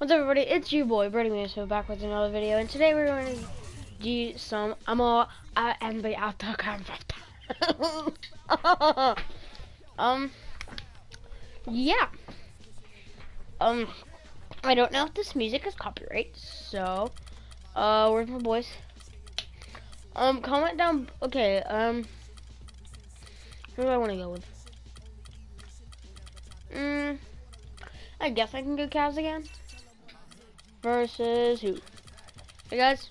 What's up, everybody? It's your boy Brady Maso back with another video, and today we're going to do some NBA Autocam. Yeah. I don't know if this music is copyright, so where's my boys? Comment down. Okay. Who do I want to go with? I guess I can go Cavs again. Versus who? Hey guys,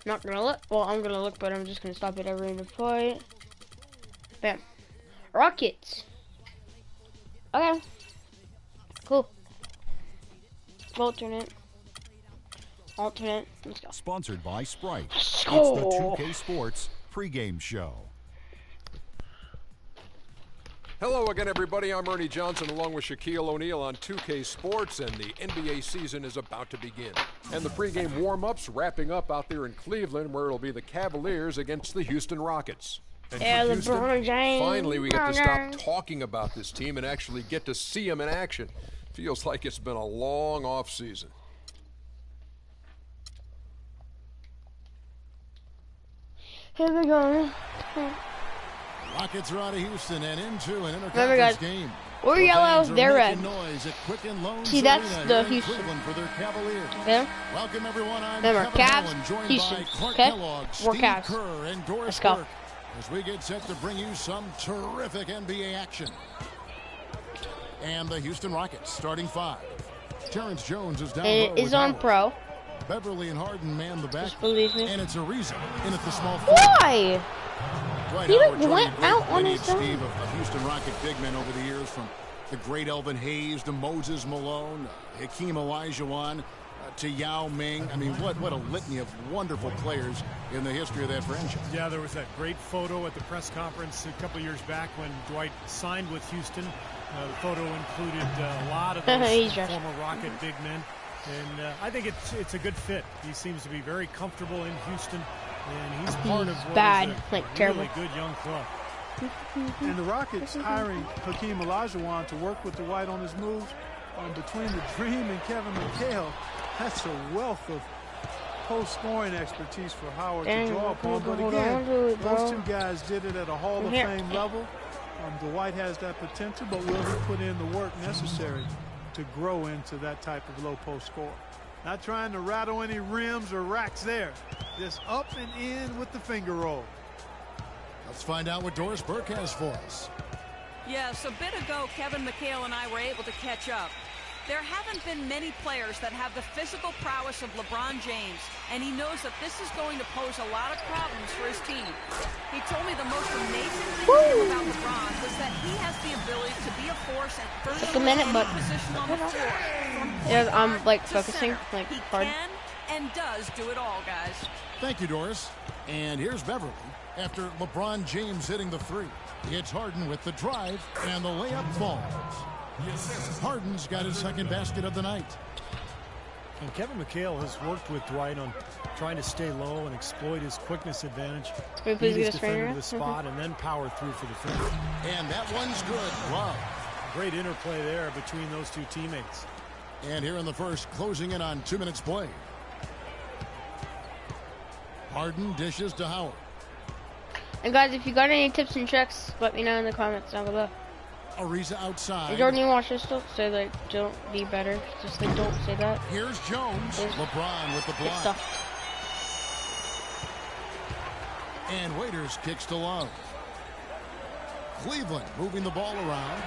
not gonna look. Well, I'm gonna look, but I'm just gonna stop at every random point. Bam. Rockets. Okay. Cool. Alternate. Let's go. Sponsored by Sprite. Let's It's go. the 2K Sports pregame show. Hello again, everybody. I'm Ernie Johnson along with Shaquille O'Neal on 2K Sports, and the NBA season is about to begin. And the pregame warm-ups wrapping up out there in Cleveland, where it'll be the Cavaliers against the Houston Rockets. And Yeah, for Houston, LeBron James. finally we get to stop talking about this team and actually get to see them in action. Feels like it's been a long off-season. Here we go. Rockets are out of Houston and into an Remember, guys, interconference game. we're Both yellow, teams are they're making red. noise at Quicken Loans See, that's Arena the here in Houston. Cleveland for their Cavaliers. Yeah. Welcome everyone. I'm Remember, Kevin Cavs, Holland, joined Houston. by Clark Okay? Kellogg, We're Steve Cavs. Kerr, and Doris Let's go. Burke as we get set to bring you some terrific NBA action. And the Houston Rockets starting five. Terrence Jones is down low It is with on Howard. Pro. Beverly and Harden man the back. Just believe me. And it's Ariza in at the small forward. Why? Dwight He, like, Howard joining went great out on lineage, his own. Steve, of Houston Rocket big men over the years, from the great Elvin Hayes to Moses Malone, Hakeem Olajuwon, to Yao Ming. I mean, what a litany of wonderful players in the history of that franchise. Yeah, there was that great photo at the press conference a couple years back when Dwight signed with Houston. The photo included a lot of those former Rocket big men. And I think it's a good fit. He seems to be very comfortable in Houston, and he's part of what bad, is a like, really terrible. good young club. And the Rockets hiring Hakeem Olajuwon to work with Dwight on his moves, between the Dream and Kevin McHale, that's a wealth of post-scoring expertise for Howard to draw upon. But again, those two guys did it at a Hall of Fame level. Dwight has that potential, but will he put in the work necessary to grow into that type of low post score? Not trying to rattle any rims or racks there. Just up and in with the finger roll. Let's find out what Doris Burke has for us. Yes, a bit ago, Kevin McHale and I were able to catch up. There haven't been many players that have the physical prowess of LeBron James, and he knows that this is going to pose a lot of problems for his team. He told me the most amazing thing to him about LeBron was that he has the ability to be a force at virtually any position on the floor. Yeah, I'm like To focusing center. like He hard. can and does do it all, guys. Thank you, Doris. And here's Beverly after LeBron James hitting the three. It's Harden with the drive, and the layup falls. Harden's got his second basket of the night. And Kevin McHale has worked with Dwight on trying to stay low and exploit his quickness advantage. Can we please Beat get his a strainer? defender to the spot and then power through for the finish. And that one's good. Wow. Great interplay there between those two teammates. And here in the first, closing in on 2 minutes play. Harden dishes to Howard. And guys, if you got any tips and tricks, let me know in the comments down below. Ariza outside. And Jordan, you watch this, don't say like, don't be better. Just like, don't say that. Here's Jones. LeBron with the Good block. stuff. And Waiters kicks to Love. Cleveland moving the ball around.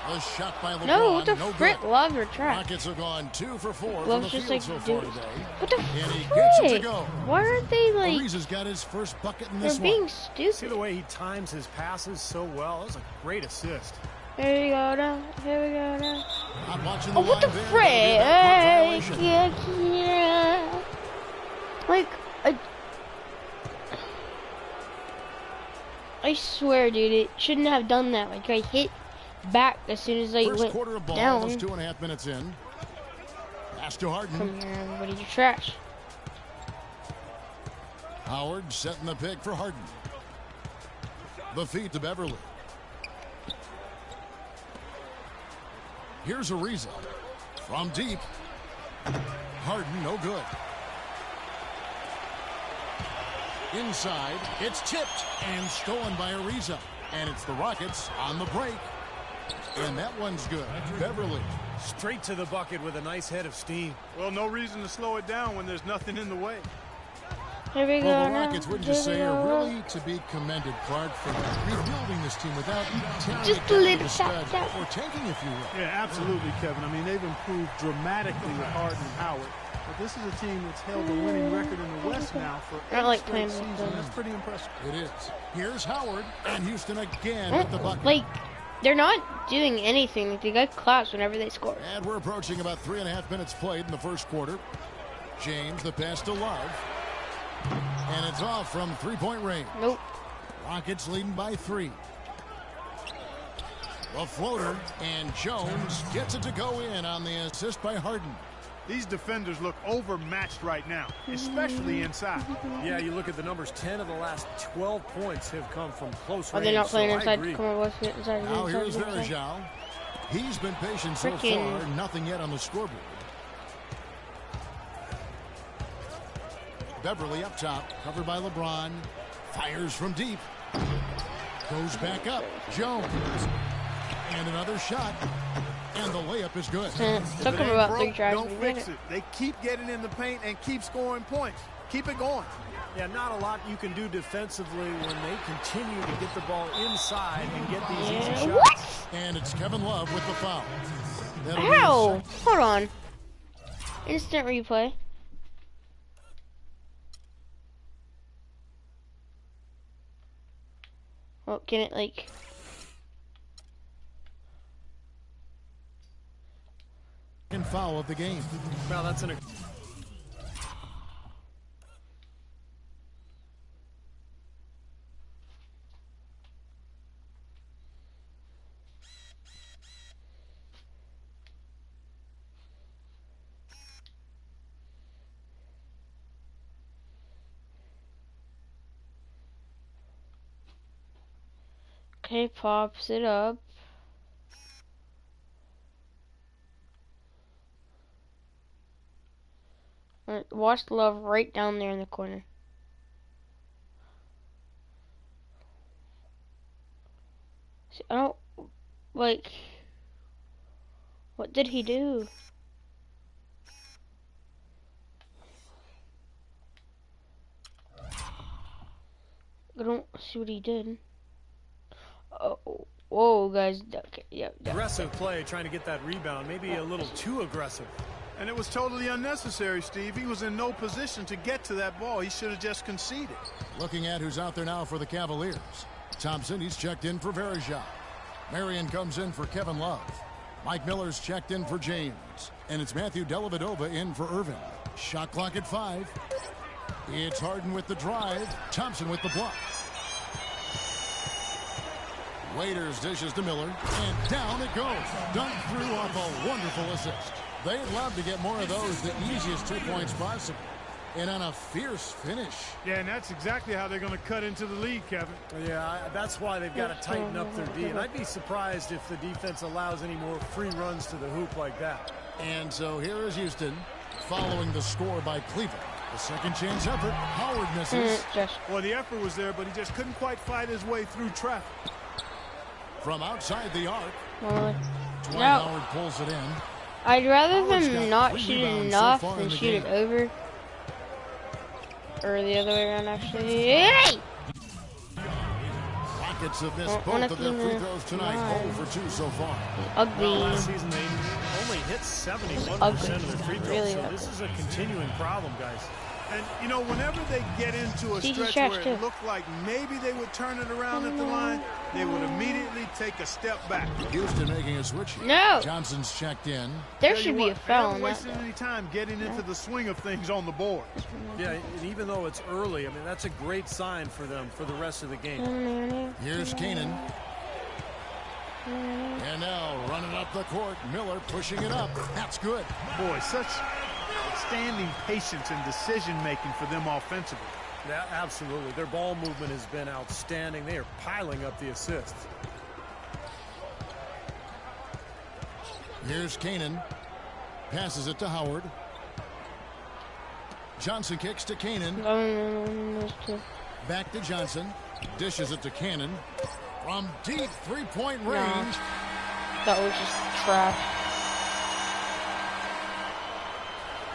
A shot by LeBron. No, what the no frick? good. Love or trash? Rockets have gone 2 for 4 from Love's the just field like, so far dude. today. What the And he gets it to frick? go. Why aren't they like, Ariza's got his first bucket in they're this being one. See the stupid. way he times his passes so well. That was a great assist. Here we go now. Here we go now. Not watching the Oh, what the line there. frick? That'll be a backcourt violation. Yeah. Like, I swear, dude, it shouldn't have done that. Like, I hit back as soon as I First went quarter of ball, down. almost 2.5 minutes in. Pass to Harden. Come here, everybody, you're trash. Howard setting the pick for Harden. The feed to Beverly. Here's Ariza. From deep. Harden, no good. Inside, it's tipped and stolen by Ariza. And it's the Rockets on the break. And that one's good. Beverly. Straight to the bucket with a nice head of steam. Well, no reason to slow it down when there's nothing in the way. Here we go. Well, the now. Rockets, wouldn't you say, are really to be commended, Clark, for rebuilding this team without Just a little tap, tap. or tanking, if you will. Yeah, absolutely, Kevin. I mean, they've improved dramatically with Harden and Howard. But this is a team that's held a winning record in the West now for I don't like 8 playing straight with seasons. them. That's pretty impressive. It is. Here's Howard, and Houston again with the bucket. Like, they're not doing anything. Like, they got claps whenever they score. And we're approaching about 3.5 minutes played in the first quarter. James, the pass to Love. And it's off from three-point range. Nope. Rockets leading by 3. The floater, and Jones gets it to go in on the assist by Harden. These defenders look overmatched right now, especially inside. Yeah, you look at the numbers. 10 of the last 12 points have come from close Are range. they not playing so inside? I agree. Come on, what's it? Inside, Now inside, here's inside. Verjao. He's been patient so Frickin- far. Nothing yet on the scoreboard. Beverly up top, covered by LeBron. Fires from deep. Goes back up. Jones. And another shot. And the layup is good. Took him about 3 tries. Don't but he did fix it. it. They keep getting in the paint and keep scoring points. Keep it going. Yeah, not a lot you can do defensively when they continue to get the ball inside and get these easy Yeah. shots. What? And it's Kevin Love with the foul. That'll be his Ow! second. Hold on. Instant replay. Well, can it like... Second foul of the game. Well, that's an... Okay, pops it up. Watch Love right down there in the corner. See, I don't like. What did he do? I don't see what he did. Oh, whoa, guys. Okay, yeah. Aggressive play, trying to get that rebound. Maybe a little too aggressive. And it was totally unnecessary, Steve. He was in no position to get to that ball. He should have just conceded. Looking at who's out there now for the Cavaliers. Thompson, he's checked in for Verjao. Marion comes in for Kevin Love. Mike Miller's checked in for James. And it's Matthew Dellavedova in for Irvin. Shot clock at 5. It's Harden with the drive. Thompson with the block. Waiters dishes to Miller. And down it goes. Dunked through off a wonderful assist. They'd love to get more of those, the easiest 2 points possible. And on a fierce finish. Yeah, and that's exactly how they're going to cut into the lead, Kevin. Yeah, that's why they've got to tighten up their D. And I'd be surprised if the defense allows any more free runs to the hoop like that. And so here is Houston following the score by Cleveland. The second chance effort. Howard misses. Well, the effort was there, but he just couldn't quite fight his way through traffic. From outside the arc. Dwight No. Howard pulls it in. I'd rather Howard's them got not 3 shoot it rebounds so enough far in than the shoot it game. over. Or the other way around, actually. Hey! Rockets have missed One both of of their free them throws tonight. nine. 0 for 2 so far. Ugly. Well, last season they only hit 71% Ugly. of their free throws. Really So ugly. this is a continuing problem, guys. And, you know, whenever they get into a See, he's stretch trash, where too. it looked like maybe they would turn it around at the line, they would immediately take a step back. Houston making a switch. No! Johnson's checked in. There Tell you should be a what, foul they on haven't that. wasted any time getting into the swing of things on the board. Yeah, and even though it's early, I mean, that's a great sign for them for the rest of the game. Here's Kanan. And now running up the court. Miller pushing it up. That's good. Boy, such outstanding patience and decision-making for them offensively. Yeah, absolutely. Their ball movement has been outstanding. They are piling up the assists. Here's Kanan. Passes it to Howard. Johnson kicks to Cannon. Back to Johnson. Dishes it to Cannon. From deep three-point range. That was just trash.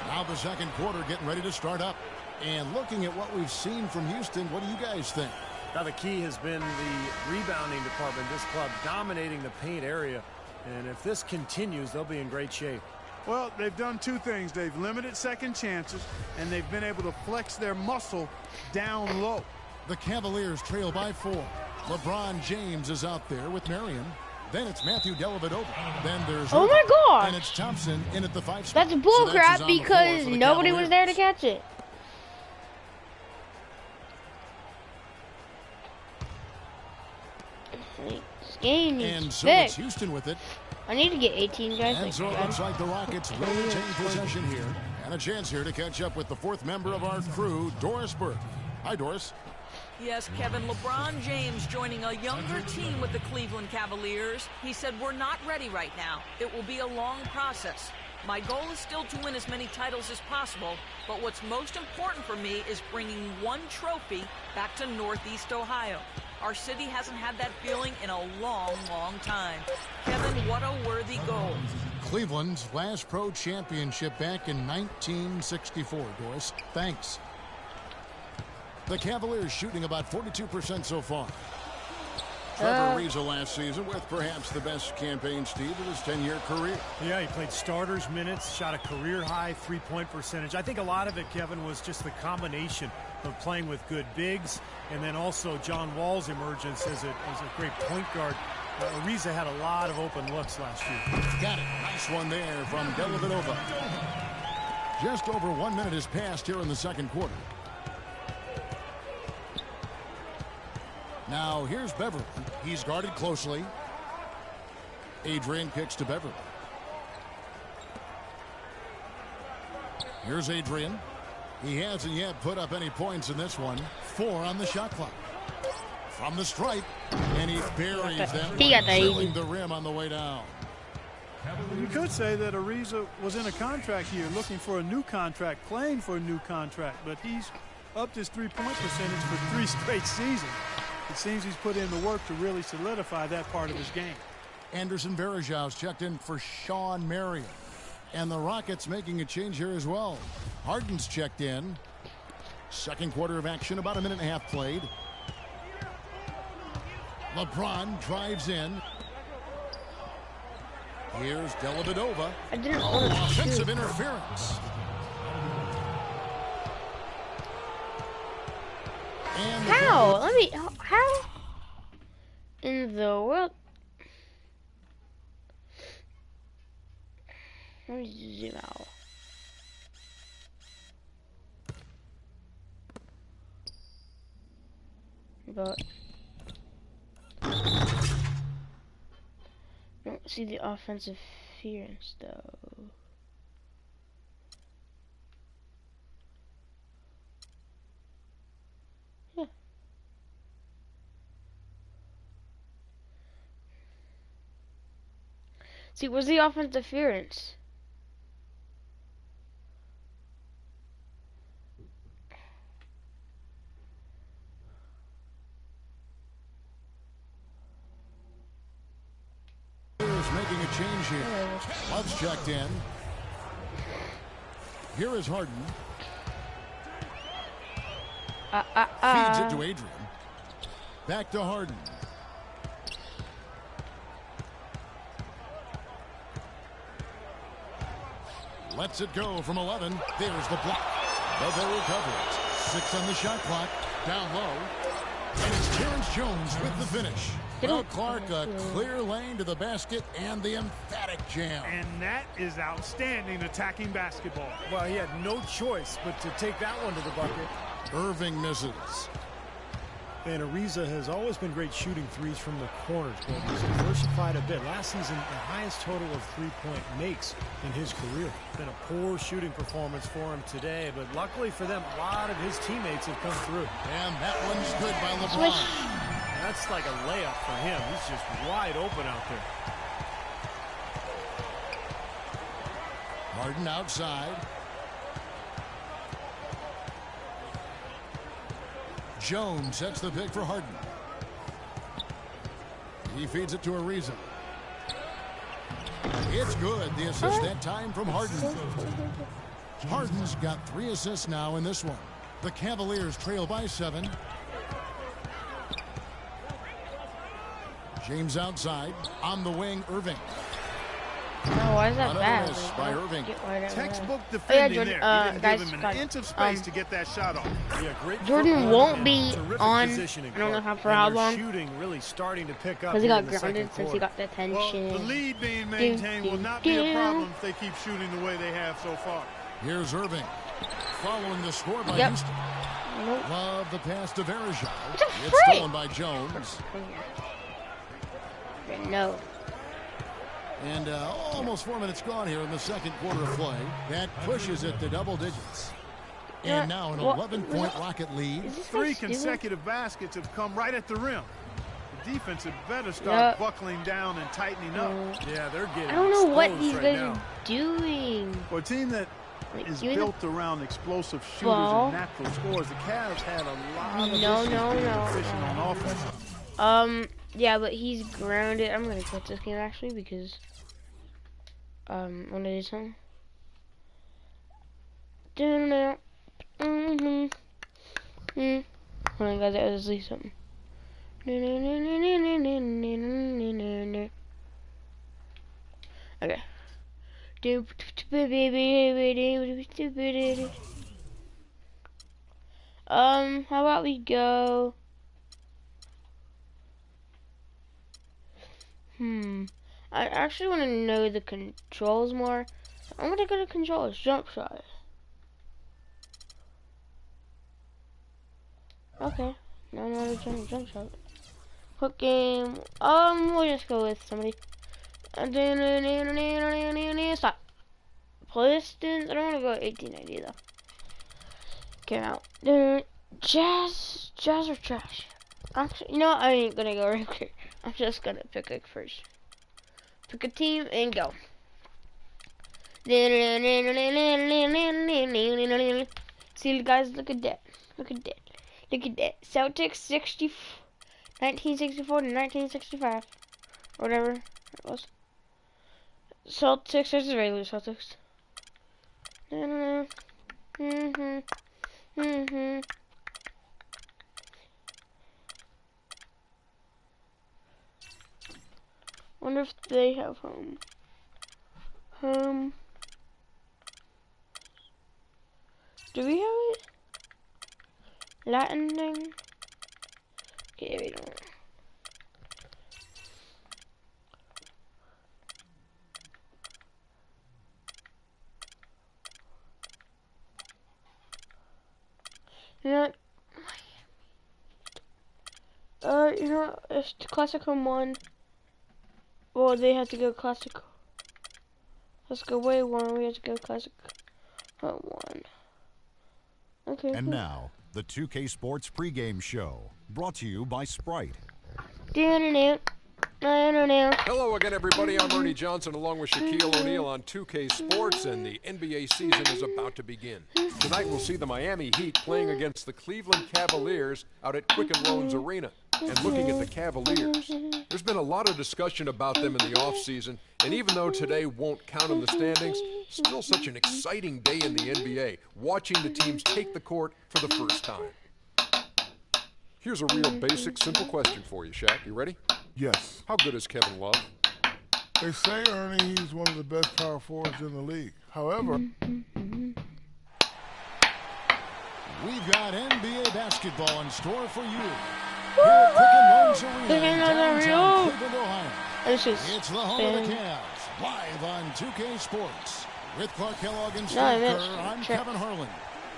Now the second quarter getting ready to start up. And looking at what we've seen from Houston, what do you guys think? Now the key has been the rebounding department. This club dominating the paint area. And if this continues, they'll be in great shape. Well, they've done two things. They've limited second chances, and they've been able to flex their muscle down low. The Cavaliers trail by 4. LeBron James is out there with Marion. Then it's Matthew Dellavedova. Then there's Oh my God! And it's Thompson in at the 5 spot. That's bullcrap because nobody was there to catch it. This game and is so big. it's Houston with it. I need to get 18 guys. And like so it that. looks like the Rockets will retain possession here. And a chance here to catch up with the 4th member of our crew, Doris Burke. Hi, Doris. Yes, Kevin, LeBron James joining a younger team with the Cleveland Cavaliers. He said, we're not ready right now. It will be a long process. My goal is still to win as many titles as possible, but what's most important for me is bringing one trophy back to Northeast Ohio. Our city hasn't had that feeling in a long, long time. Kevin, what a worthy goal. Cleveland's last pro championship back in 1964, Doris. Thanks. The Cavaliers shooting about 42% so far. Trevor Ariza last season with perhaps the best campaign, Steve, of his 10-year career. Yeah, he played starters minutes, shot a career-high three-point percentage. I think a lot of it, Kevin, was just the combination of playing with good bigs and then also John Wall's emergence as a great point guard. Ariza had a lot of open looks last year. Got it. Nice one there from Dellavedova. Just over 1 minute has passed here in the second quarter. Now here's Beverly. He's guarded closely. Adrian kicks to Beverly. Here's Adrian. He hasn't yet put up any points in this one. 4 on the shot clock. From the stripe, and he buries them. He got that easy. The rim on the way down. You could say that Ariza was in a contract here, looking for a new contract, playing for a new contract, but he's upped his three-point percentage for 3 straight seasons. It seems he's put in the work to really solidify that part of his game. Anderson Varejão's checked in for Sean Marion. And the Rockets making a change here as well. Harden's checked in. Second quarter of action, about a minute and a half played. LeBron drives in. Here's Dellavedova. I didn't want to Offensive shoot. interference. And the How? Let me. How in the world? Let me zoom out. But I don't see the offensive interference though. Yeah. See, where's the offensive interference? Making a change here. Love's checked in. Here is Harden. Feeds it to Adrian. Back to Harden. Lets it go from 11. There's the block. But they recover it. 6 on the shot clock. Down low. And it's Terrence Jones with the finish. Well, Clark, a clear lane to the basket and the emphatic jam. And that is outstanding attacking basketball. Well, he had no choice but to take that one to the bucket. Irving misses. And Ariza has always been great shooting threes from the corners, but he's diversified a bit. Last season, the highest total of three-point makes in his career. Been a poor shooting performance for him today, but luckily for them, a lot of his teammates have come through. And that one's good by LeBron. That's like a layup for him. He's just wide open out there. Harden outside. Jones sets the pick for Harden. He feeds it to Ariza. It's good. The assist that time from Harden. Harden's got 3 assists now in this one. The Cavaliers trail by 7. James outside. On the wing, Irving. Oh, why is that bad? Miss by Irving. Textbook defending Jordan, there. He didn't guys, give him an inch of space to get that shot off. Yeah, great Jordan footwork won't and be terrific on. positioning. I don't know And for how their long. Shooting really starting to pick up Because he here got in the second grounded since he quarter. got the attention. Well, the lead being maintained will not be a problem if they keep shooting the way they have so far. Here's Irving. Following the score by Houston. Nope. Love the pass to Varejao. It's a It's free. stolen by Jones. No. And almost 4 minutes gone here in the second quarter of play. That pushes it to double digits. And now an 11-point Rocket lead. 3 consecutive baskets have come right at the rim. The defense had better start buckling down and tightening up. Yeah, they're getting I don't know what exposed these right guys now. are doing. For a team that is you built around explosive shooters Well- and natural scorers, the Cavs had a lot of No, issues no, being no. efficient on offense. Yeah, but he's grounded. I'm gonna quit this game actually because want to do something. Hold on, guys, I was leave something. Okay. How about we go? I actually want to know the controls more. I'm gonna go to controls. Jump shot. Okay. No, not a jump shot. Quick game. We'll just go with somebody. Stop. Pistons. I don't want to go 1890 though. Came out. Jazz or trash? Actually, you know what? I ain't gonna go right here. I'm just gonna pick a first. Pick a team and go. See, guys, look at that. Look at that. Look at that. Celtics 1964 to 1965. Or whatever it was. Celtics, there's the regular Celtics. Wonder if they have home. Do we have it? Latin thing? Okay, we don't. You know, if the Classic Home won, well, they have to go Classic. Let's go way one. We have to go Classic Home 1. Okay. And now, the 2K Sports pregame show, brought to you by Sprite. Hello again, everybody. I'm Ernie Johnson along with Shaquille O'Neal on 2K Sports, and the NBA season is about to begin. Tonight we'll see the Miami Heat playing against the Cleveland Cavaliers out at Quicken Loans Arena. And looking at the Cavaliers, there's been a lot of discussion about them in the offseason, and even though today won't count in the standings, still such an exciting day in the NBA, watching the teams take the court for the first time. Here's a real basic, simple question for you, Shaq. You ready? Yes. How good is Kevin Love? They say, Ernie, he's one of the best power forwards in the league. However, we've got NBA basketball in store for you. Here at Quicken Loans Arena, downtown Cleveland, Ohio. It's the home of the Cavs, live on 2K Sports. With Clark Kellogg and Steve Kerr, I'm Kevin Harlan.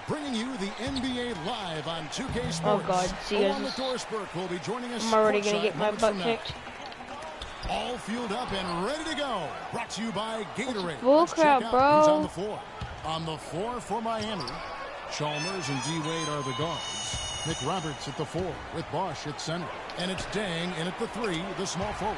Bringing you the NBA live on 2K Sports. Oh God, see you guys. Doris Burke will be joining us. I'm already gonna get my butt kicked. All fueled up and ready to go. Brought to you by Gatorade. Bull crap, bro. Who's on the floor. On the floor for Miami, Chalmers and D-Wade are the guards. Nick Roberts at the 4 with Bosch at center. And it's Dang in at the 3, the small forward.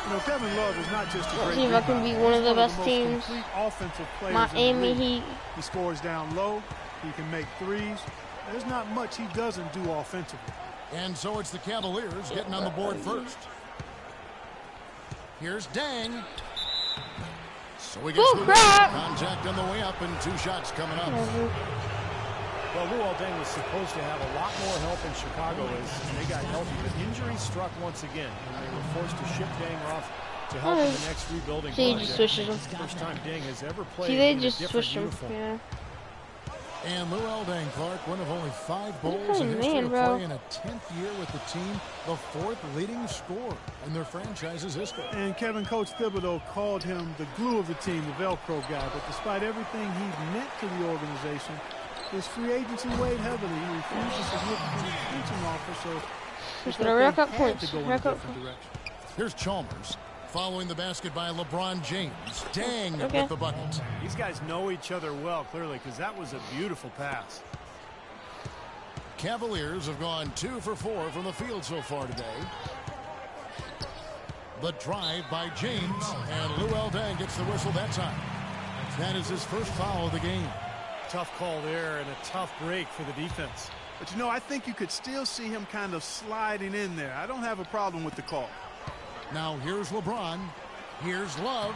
You know, Kevin Love is not just a great See if I can be one of the best teams. Offensive players Miami Heat. He scores down low. He can make threes. There's not much he doesn't do offensively. And so it's the Cavaliers getting on the board first. Here's Deng. So he gets the contact on the way up and 2 shots coming up. Well, Luol Deng was supposed to have a lot more help in Chicago as they got healthy, but injury struck once again, and they were forced to ship Deng off to help in the next rebuilding project. Just switches them. First time Deng has ever played They in a just different switched them. uniform. Yeah. And Luol Deng, Clark, one of only 5 Bulls in history to play in a 10th year with the team, the 4th leading scorer in their franchise's history. And Coach Thibodeau called him the glue of the team, the Velcro guy. But despite everything he meant to the organization, his free agency weighed heavily. He refused a significant extension offer, so He's going to rack up points. Here's Chalmers. Following the basket by LeBron James. Deng with the bucket. These guys know each other well, clearly, because that was a beautiful pass. Cavaliers have gone 2 for 4 from the field so far today. The drive by James, and Luol Deng gets the whistle that time. That is his first foul of the game. Tough call there and a tough break for the defense. But, you know, I think you could still see him kind of sliding in there. I don't have a problem with the call. Now here's LeBron. Here's Love.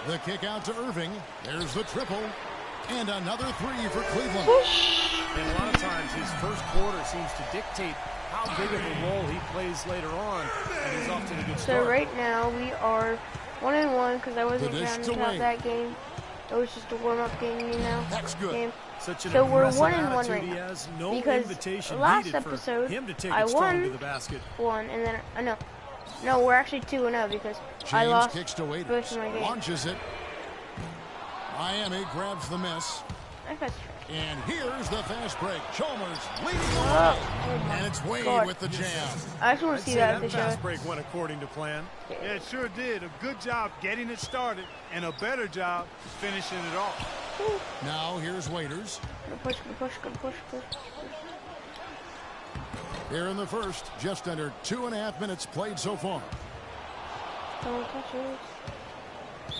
The kick out to Irving. There's the triple. And another 3 for Cleveland. And a lot of times his first quarter seems to dictate how big of a role he plays later on. And he's off to a good start. So right now we are 1-1 because I wasn't trying to count that game. It was just a warm-up game, you know. That's good. Game. So we're 1-1 right now. No because last episode I won to the basket. one, and then no, we're actually 2-0 because James I lost kicks to both Waiters. of my games. Launches it. Miami grabs the miss. And here's the fast break. Chalmers leading the way. And it's Wade with the jam. I just want to see that. That fast break went according to plan. Yeah, it sure did. A good job getting it started and a better job finishing it off. Now here's Waiters. Push. Here in the first, just under 2.5 minutes played so far. Don't touch it.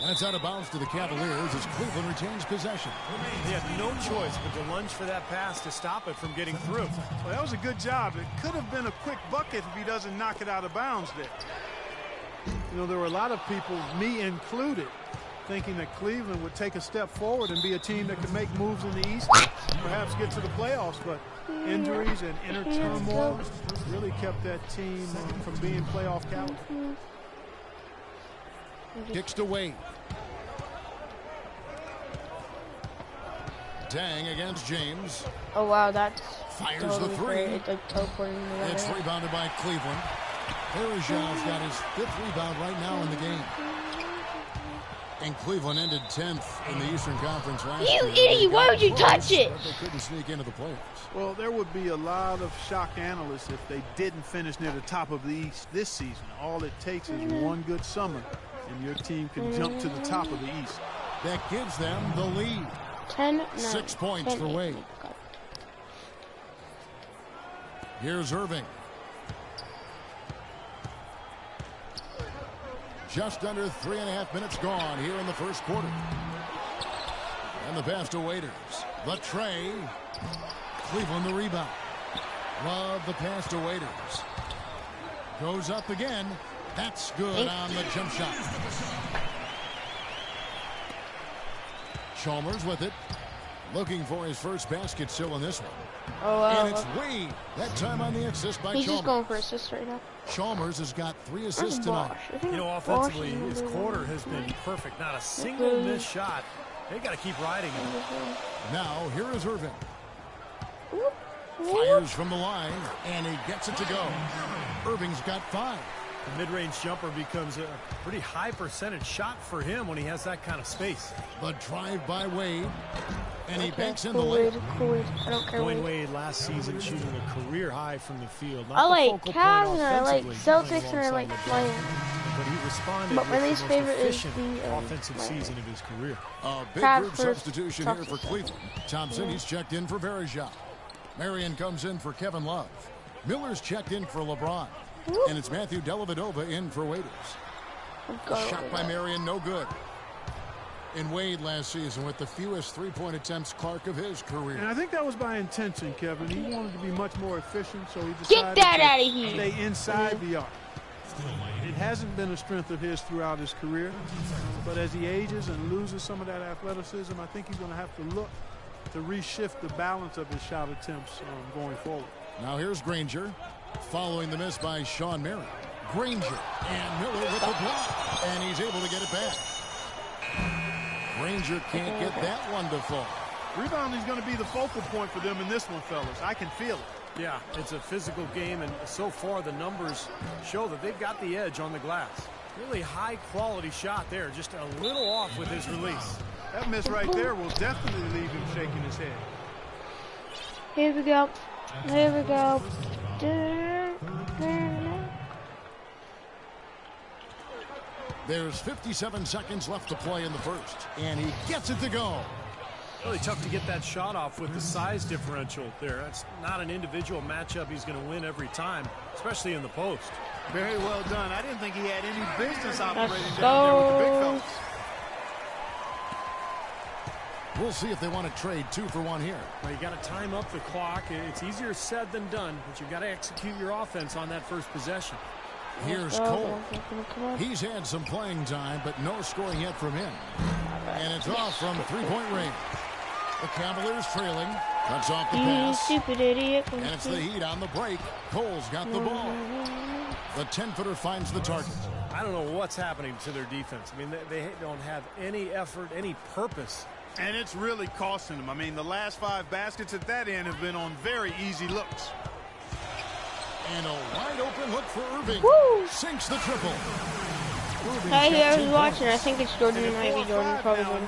And it's out of bounds to the Cavaliers as Cleveland retains possession. They had no choice but to lunge for that pass to stop it from getting through. Well, that was a good job. It could have been a quick bucket if he doesn't knock it out of bounds there. You know, there were a lot of people, me included, thinking that Cleveland would take a step forward and be a team that could make moves in the East, perhaps get to the playoffs, but injuries and inner turmoil really kept that team from being playoff caliber. Kicks to Wade. Deng against James. Oh wow, that's fires totally the 3. Great. It's like teleporting. It's rebounded by Cleveland. Bergeron's got his 5th rebound right now in the game. And Cleveland ended 10th in the Eastern Conference last year. You idiot! Why would you touch it? But they couldn't sneak into the playoffs. Well, there would be a lot of shock analysts if they didn't finish near the top of the East this season. All it takes is one good summer, and your team can jump to the top of the East. That gives them the lead. 6 points for Wade. Here's Irving. Just under 3.5 minutes gone here in the first quarter. And the pass to Waiters. The tray. Cleveland the rebound. Love the pass to Waiters. Goes up again. That's good on the jump shot. Chalmers with it. Looking for his first basket still in this one. Oh, wow. And it's Wade. That time on the assist by Chalmers. He's just going for assists right now. Chalmers has got 3 assists tonight. You know, offensively, his quarter has been perfect. Not a single missed shot. They got to keep riding him. Now, here is Irving. Fires from the line, and he gets it to go. Irving's got 5. The mid-range jumper becomes a pretty high percentage shot for him when he has that kind of space. The drive by Wade, and he banks in the lane. I don't care. Dwayne Wade last season shooting a career high from the field. Not I like the Cavs and I like Celtics and I like Lions. But he responded but my least favorite is the offensive season of his career. A big group substitution here for Cleveland. Thompson, he's checked in for Bergeron. Marion comes in for Kevin Love. Miller's checked in for LeBron. And it's Matthew Dellavedova in for Waiters. Shot by Marion, no good. And Wade last season with the fewest three-point attempts, Clark, of his career. And I think that was by intention, Kevin. He wanted to be much more efficient, so he Get decided that out of to here. stay inside the arc. It hasn't been a strength of his throughout his career, but as he ages and loses some of that athleticism, I think he's going to have to look to reshift the balance of his shot attempts going forward. Now here's Granger, following the miss by Sean Marion. Granger and Miller with the block, and he's able to get it back. Granger can't get that one to fall. Rebounding is going to be the focal point for them in this one, fellas. I can feel it. Yeah, it's a physical game, and so far the numbers show that they've got the edge on the glass. Really high-quality shot there, just a little off with his release. That miss right there will definitely leave him shaking his head. Here we go. Here we go. There's 57 seconds left to play in the first, and he gets it to go. Really tough to get that shot off with the size differential there. That's not an individual matchup he's going to win every time, especially in the post. Very well done. I didn't think he had any business operating down there with the big fellas. We'll see if they want to trade 2 for 1 here. Well, you got to time up the clock. It's easier said than done, but you've got to execute your offense on that first possession. Here's Cole. He's had some playing time, but no scoring yet from him. And it's off from three-point range. The Cavaliers trailing. Cuts off the pass. Stupid idiot. And it's the Heat on the break. Cole's got the ball. The 10-footer finds the target. I don't know what's happening to their defense. I mean, they don't have any effort, any purpose. And it's really costing them. I mean, the last 5 baskets at that end have been on very easy looks. And a wide open look for Irving. Woo! Sinks the triple. Hey, whoever's watching, I think it's Jordan. It might be Jordan, probably Jordan.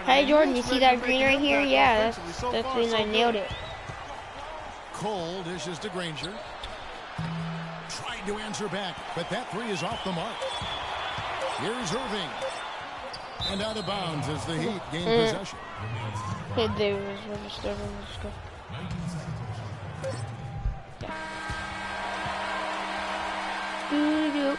Hey, Jordan, you see that green right here? Yeah, that's means I nailed it. Cole dishes to Granger. Tried to answer back, but that 3 is off the mark. Here's Irving. And out of bounds as the Heat gain possession. Hey, Davis, register. Let's go. Do.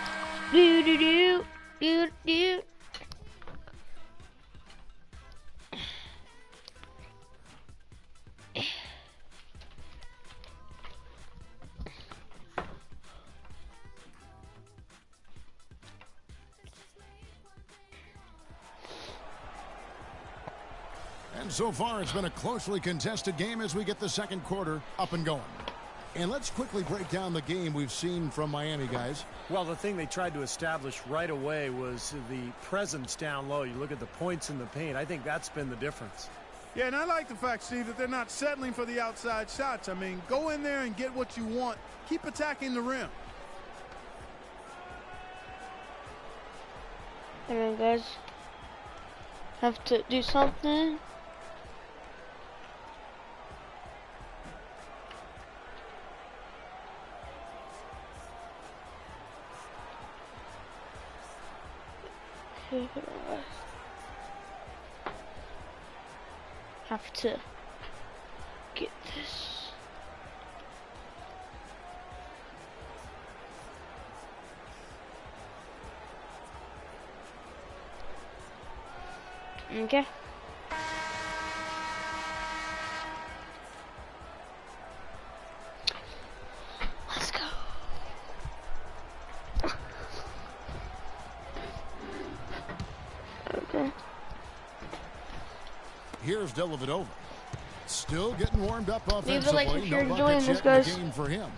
And so far, it's been a closely contested game as we get the second quarter up and going. And let's quickly break down the game we've seen from Miami, guys. Well, the thing they tried to establish right away was the presence down low. You look at the points in the paint. I think that's been the difference. Yeah, and I like the fact, Steve, that they're not settling for the outside shots. I mean, go in there and get what you want. Keep attacking the rim. Come on, guys. Have to do something. Have to get this. Okay. Let's go. Okay. Here's Dellavedova. Still getting warmed up offensively. Leave it like if you're no enjoying buckets this, yet in guys. the game for him.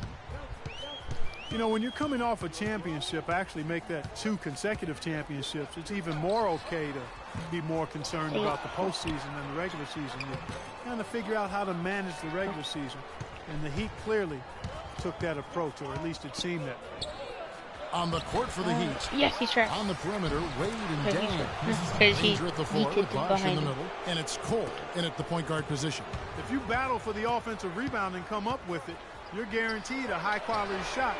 You know, when you're coming off a championship, actually make that 2 consecutive championships, it's even more okay to be more concerned about the postseason than the regular season. You kind of figure out how to manage the regular season. And the Heat clearly took that approach, or at least it seemed that. On the court for the Heat. Yes, he's trapped. On the perimeter, Wade and Dan. Because he Granger at the 4 kicked with it Bosh in behind the him. middle. And it's Cole in at the point guard position. If you battle for the offensive rebound and come up with it, you're guaranteed a high-quality shot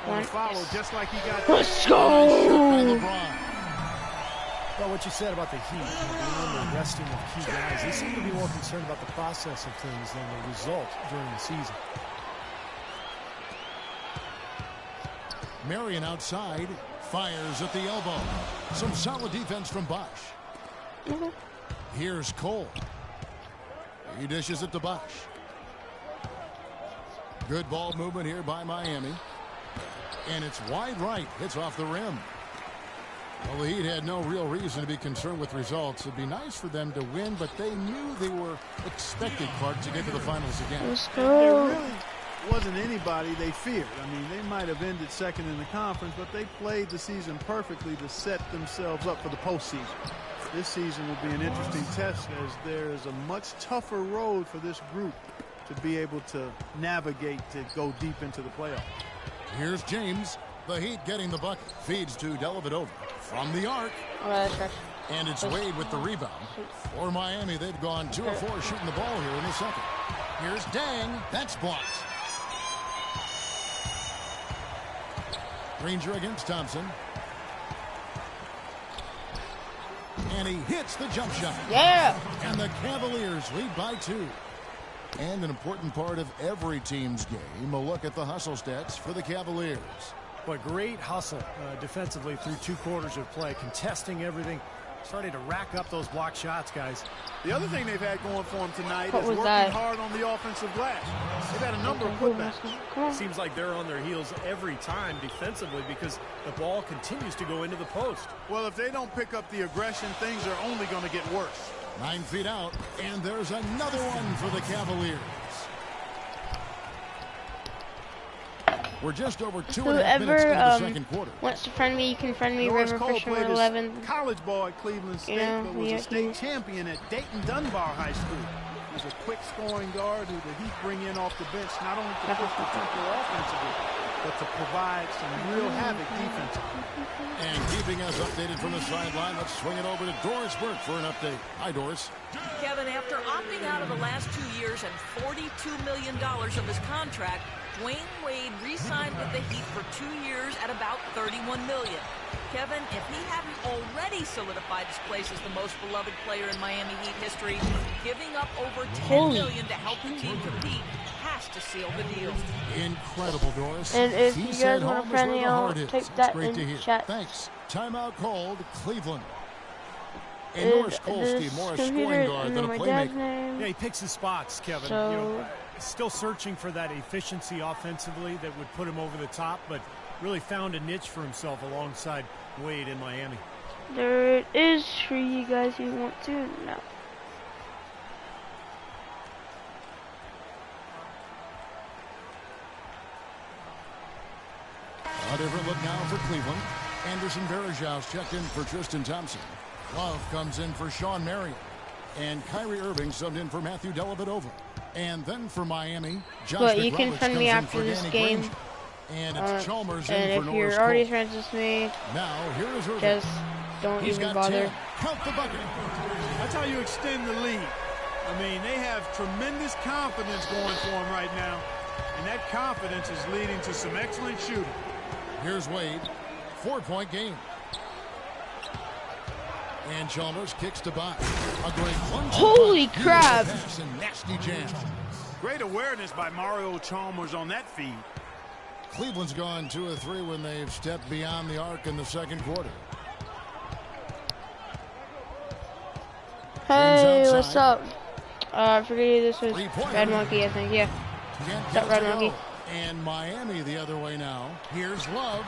on a follow, just like he got. Let's go! Well, what you said about the Heat, the resting of key guys, they seem to be more concerned about the process of things than the result during the season. Marion outside. Fires at the elbow. Some solid defense from Bosch. Here's Cole. He dishes it to Bosch. Good ball movement here by Miami. And it's wide right. Hits off the rim. Well, the Heat had no real reason to be concerned with results. It'd be nice for them to win, but they knew they were expected, Clark, to get to the finals again. Let's go. There really wasn't anybody they feared. I mean, they might have ended second in the conference, but they played the season perfectly to set themselves up for the postseason. This season will be an interesting test as there is a much tougher road for this group to be able to navigate to go deep into the playoffs. Here's James. The Heat getting the bucket. Feeds to Dellavedova from the arc. Oh, that's right. And it's Wade with the rebound. For Miami, they've gone 2 of 4 shooting the ball here in the second. Here's Dang. That's blocked. Ranger against Thompson. And he hits the jump shot. Yeah. And the Cavaliers lead by 2. And an important part of every team's game, a look at the hustle stats for the Cavaliers. But great hustle defensively through 2 quarters of play, contesting everything, starting to rack up those block shots, guys. The other thing they've had going for them tonight What is was working that? hard on the offensive glass. They've had a number of putbacks. Come on. Seems like they're on their heels every time defensively because the ball continues to go into the post. Well, if they don't pick up the aggression, things are only going to get worse. 9 feet out, and there's another one for the Cavaliers. We're just over 2.5 minutes into the second quarter. Wants to friend me, you can friend me. Norris River Cole Fisherman played his 11. college ball at Cleveland State, but was a state champion at Dayton Dunbar High School. He's a quick scoring guard who the Heat bring in off the bench, not only to push the tempo offensively, but to provide some real havoc defensively. And keeping us updated from the sideline, let's swing it over to Doris Burke for an update. Hi, Doris. Kevin, after opting out of the last 2 years and $42 million of his contract, Dwayne Wade re-signed with the Heat for 2 years at about $31 million. Kevin, if he hadn't already solidified his place as the most beloved player in Miami Heat history, giving up over $10 million to help the team compete has to seal the deal. Incredible, Doris. And if He you said guys want home to is friend where me, the I'll heart is. type It's that great to in hear. chat. Thanks. Timeout called Cleveland. And Is Norris Kolsky, this more a computer scoring guard under than a my dad's playmaker. name? Yeah, he picks his spots, Kevin. So- you know, still searching for that efficiency offensively that would put him over the top, but really found a niche for himself alongside Wade in Miami. There it is for you guys who want to know. A different look now for Cleveland. Anderson Varejau's checked in for Tristan Thompson. Love comes in for Sean Marion. And Kyrie Irving subbed in for Matthew Dellavedova. And then for Miami, Josh But you can McRoberts friend comes me in after for this Danny game. Granger. And it's Chalmers in And for if Norris you're already Cole. friends with me, Now, here is Irving. just don't He's even got bother. 10. Count the bucket. That's how you extend the lead. I mean, they have tremendous confidence going for them right now, and that confidence is leading to some excellent shooting. Here's Wade. 4-point game. And Chalmers kicks to Bosch. A great lunge. Holy crap. Pass and nasty jam. Great awareness by Mario Chalmers on that feed. Cleveland's gone 2 of 3 when they've stepped beyond the arc in the second quarter. Hey, outside. what's up? I forget this was Three-pointer. Red Monkey, I think. Yeah. Can't That get it Red to Monkey. go. And Miami the other way now. Here's Love.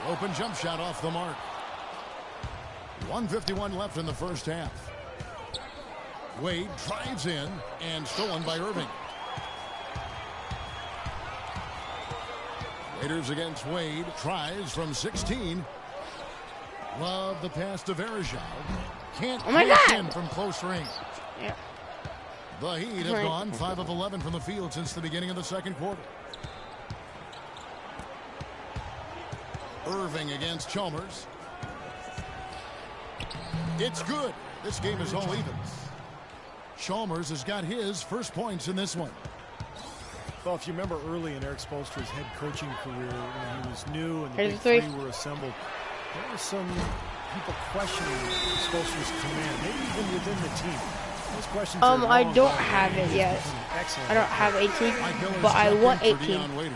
Open jump shot off the mark. 1:51 left in the first half. Wade drives in and stolen by Irving. Raiders against Wade. Tries from 16. Love the pass to Varejao. Can't Oh my get God. in from close range. Yeah. The Heat have Right. gone 5 of 11 from the field since the beginning of the second quarter. Irving against Chalmers. It's good. This game is all even. Chalmers has got his first points in this one. Well, if you remember early in Eric Spoelstra's head coaching career, when he was new and the Here's big three. three were assembled, there were some people questioning Spoelstra's command, maybe even within the team. Those questions I don't have it yet. Excellent. I don't have 18, Mike Miller's but I checked want in for 18. Deion Waiters.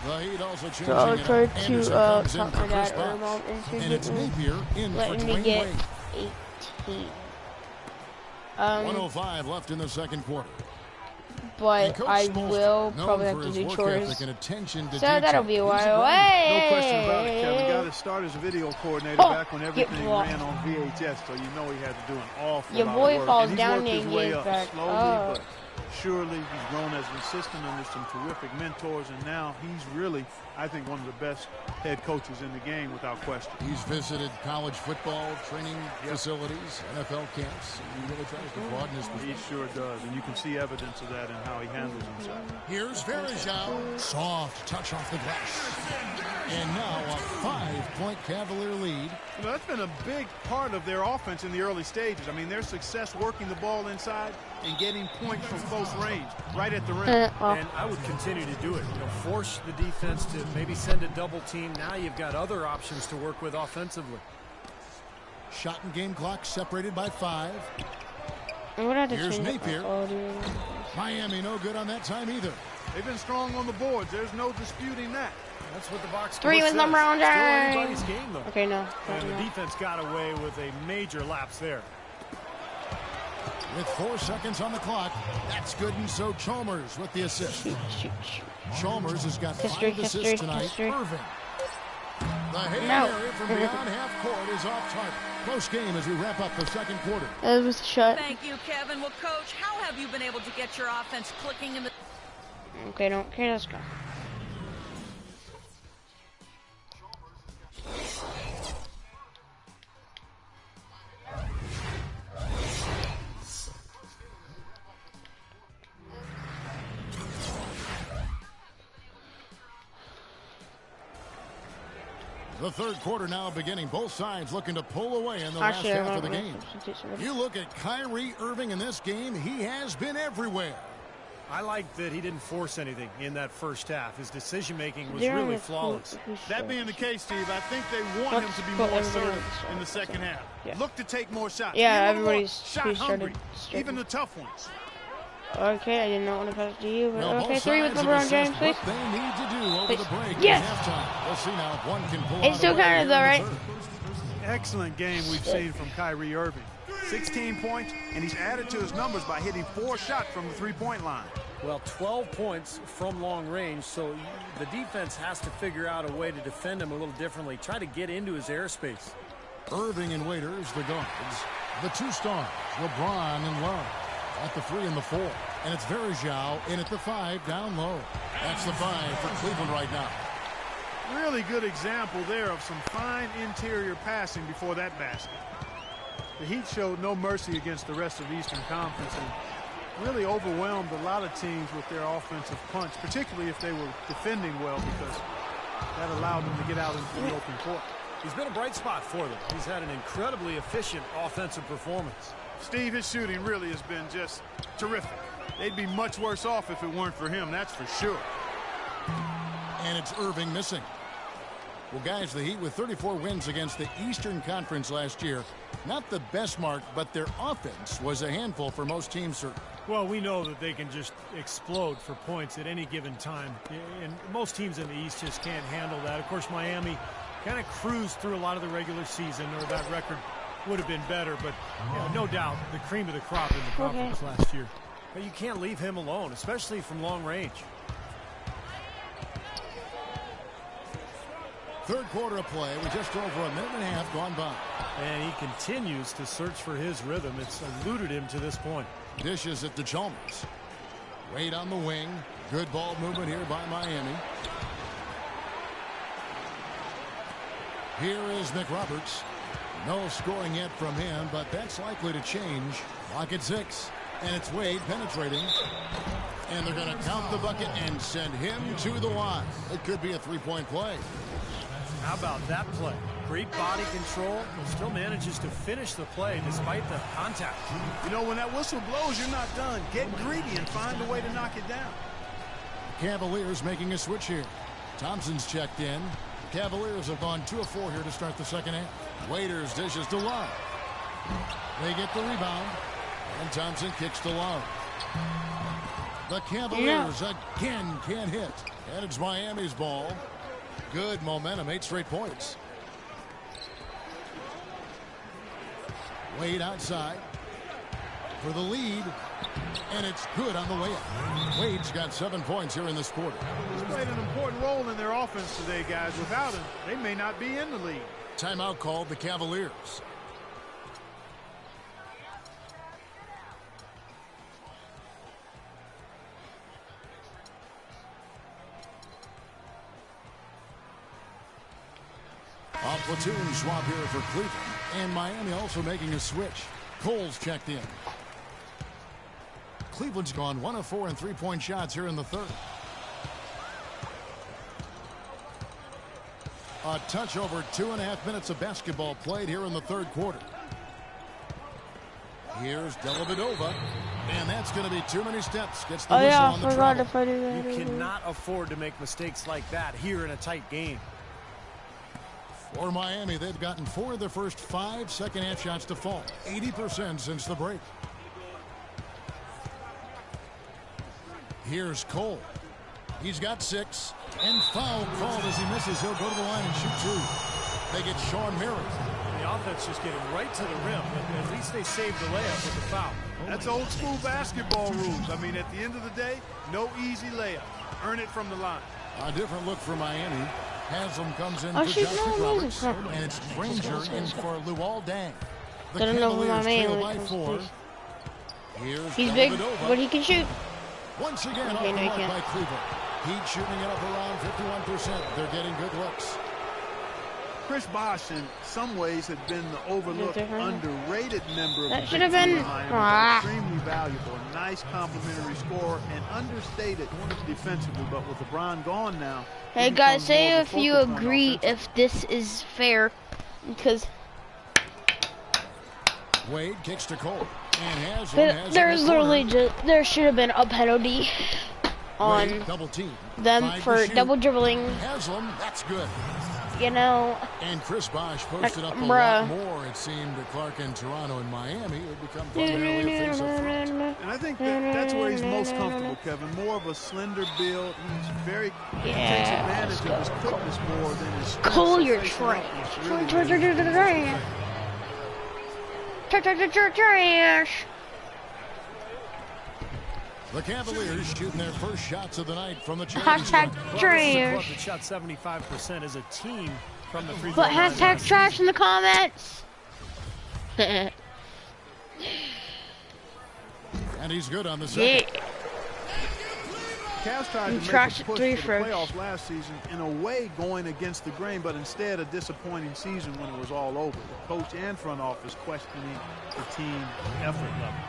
The Heat also changing So I'll try it up. Anderson comes in talk for my Chris dad or Bosh. mom into And it's Napier in for letting me Dwayne get Wade. 18. 105 left in the second quarter. But I will probably have to do chores. So that'll be a while. No question about it, Kevin. Got to start as a video coordinator back when everything ran on VHS, so you know he had to do an awful Your lot boy of work. falls And down worked there his and way gets up back. slowly, but surely he's grown as an assistant under some terrific mentors, and now he's really, I think, one of the best head coaches in the game without question. He's visited college football training facilities, NFL camps. He really tries to broaden his perspective. He sure does, and you can see evidence of that in how he handles himself. Here's Varejao. Soft touch off the glass. And now a 5-point Cavalier lead. You know, that's been a big part of their offense in the early stages. I mean, their success working the ball inside and getting points from close range, right at the rim. And I would continue to do it. You know, force the defense to maybe send a double team. Now you've got other options to work with offensively. Shot and game clock separated by 5. Here's Napier. Miami no good on that time either. They've been strong on the boards. There's no disputing that. That's what the box 3 with LeBron James. James. Okay, no. And the defense got away with a major lapse there. With 4 seconds on the clock, that's good, and so Chalmers with the assist. Chalmers has got 5 assists tonight. Irving. The Hail Mary from beyond half court is off target. Close game as we wrap up the second quarter. That was a shot. Thank you, Kevin. Well, Coach, how have you been able to get your offense clicking in the... Okay, let's go. The third quarter now beginning. Both sides looking to pull away in the last half of the game. You look at Kyrie Irving in this game, he has been everywhere. I like that he didn't force anything in that first half. His decision-making was really flawless. That being the case, Steve, I think they want him to be more assertive in the second half. Look to take more shots. Yeah, everybody's shot hungry, even the tough ones. Okay, I did not want to pass it to you, but okay, 3 with LeBron James, please. What they need to do over the break yes! at halftime. We'll see now if one can pull it's still kind of though, right? Excellent game we've seen from Kyrie Irving. 16 points, and he's added to his numbers by hitting 4 shots from the three-point line. Well, 12 points from long range, so the defense has to figure out a way to defend him a little differently, try to get into his airspace. Irving and Waiters, the guards. The 2 stars, LeBron and Love. At the 3 and the 4. And it's Varejao in at the 5 down low. That's the 5 for Cleveland right now. Really good example there of some fine interior passing before that basket. The Heat showed no mercy against the rest of the Eastern Conference and really overwhelmed a lot of teams with their offensive punch, particularly if they were defending well, because that allowed them to get out into the open court. He's been a bright spot for them. He's had an incredibly efficient offensive performance. Steve, his shooting really has been just terrific. They'd be much worse off if it weren't for him, that's for sure. And it's Irving missing. Well, guys, the Heat with 34 wins against the Eastern Conference last year. Not the best mark, but their offense was a handful for most teams, certainly. Well, we know that they can just explode for points at any given time. And most teams in the East just can't handle that. Of course, Miami kind of cruised through a lot of the regular season, or that record would have been better, but no doubt the cream of the crop in the conference last year. But you can't leave him alone, especially from long range. Third quarter of play with just over a minute and a half gone by. And he continues to search for his rhythm. It's eluded him to this point. Dishes it to Chalmers. Wade on the wing. Good ball movement here by Miami. Here is McRoberts. No scoring yet from him, but that's likely to change. Clock at 6. And it's Wade penetrating. And they're going to count the bucket and send him to the line. It could be a three-point play. How about that play? Great body control. Still manages to finish the play despite the contact. You know, when that whistle blows, you're not done. Get greedy and find a way to knock it down. Cavaliers making a switch here. Thompson's checked in. Cavaliers have gone 2 of 4 here to start the second half. Waiters dishes to Love. They get the rebound. And Thompson kicks to Love. The Cavaliers again can't hit. And it's Miami's ball. Good momentum, 8 straight points. Wade outside for the lead, and it's good on the way up. Wade's got 7 points here in this quarter. He's played an important role in their offense today, guys. Without him, they may not be in the lead. Timeout called the Cavaliers. A platoon swap here for Cleveland. And Miami also making a switch. Cole's checked in. Cleveland's gone 1 of 4 in 3-point shots here in the third. A touch over 2.5 minutes of basketball played here in the third quarter. Here's Dellavedova, and that's going to be too many steps. Gets the whistle on the travel. You cannot afford to make mistakes like that here in a tight game. For Miami, they've gotten 4 of their first 5 second-half shots to fall. 80% since the break. Here's Cole. He's got 6. And foul called as he misses. He'll go to the line and shoot 2. They get Sean Mary. The offense just getting right to the rim, but at least they saved the layup with the foul. That's old school basketball rules. I mean, at the end of the day, no easy layup. Earn it from the line. A different look for Miami. Haslam comes in for Josh Roberts, and it's Granger in for Luol Deng. The Cavaliers trail by 4. He's big, but he can shoot. Once again, off the mark by Cleveland. Heat shooting it up around 51%. They're getting good looks. Chris Bosh, in some ways, had been the overlooked, underrated member of that should have been extremely valuable. A nice complimentary scorer and understated defensively. But with LeBron gone now, hey guys, say if you agree if this is fair, because Wade kicks to Cole, and has there's literally there should have been a penalty on them for double dribbling. Haslam, that's good. You know, and Chris Bosh posted up a lot more, it seemed, to Clark in Toronto and Miami. It become primarily offensive front. And I think that's where he's most comfortable, Kevin. More of a slender build. He's very takes advantage of his quickness more than his strength. Cole, you're trash. Trash. The Cavaliers shooting their first shots of the night from the hashtag trash. Shot 75% as a team from the free throw line. But hashtag trash in the comments. And he's good on the second. Yeah. Cavs tried to make a push for the playoffs last season, in a way going against the grain, but instead a disappointing season when it was all over. The coach and front office questioning the team effort level.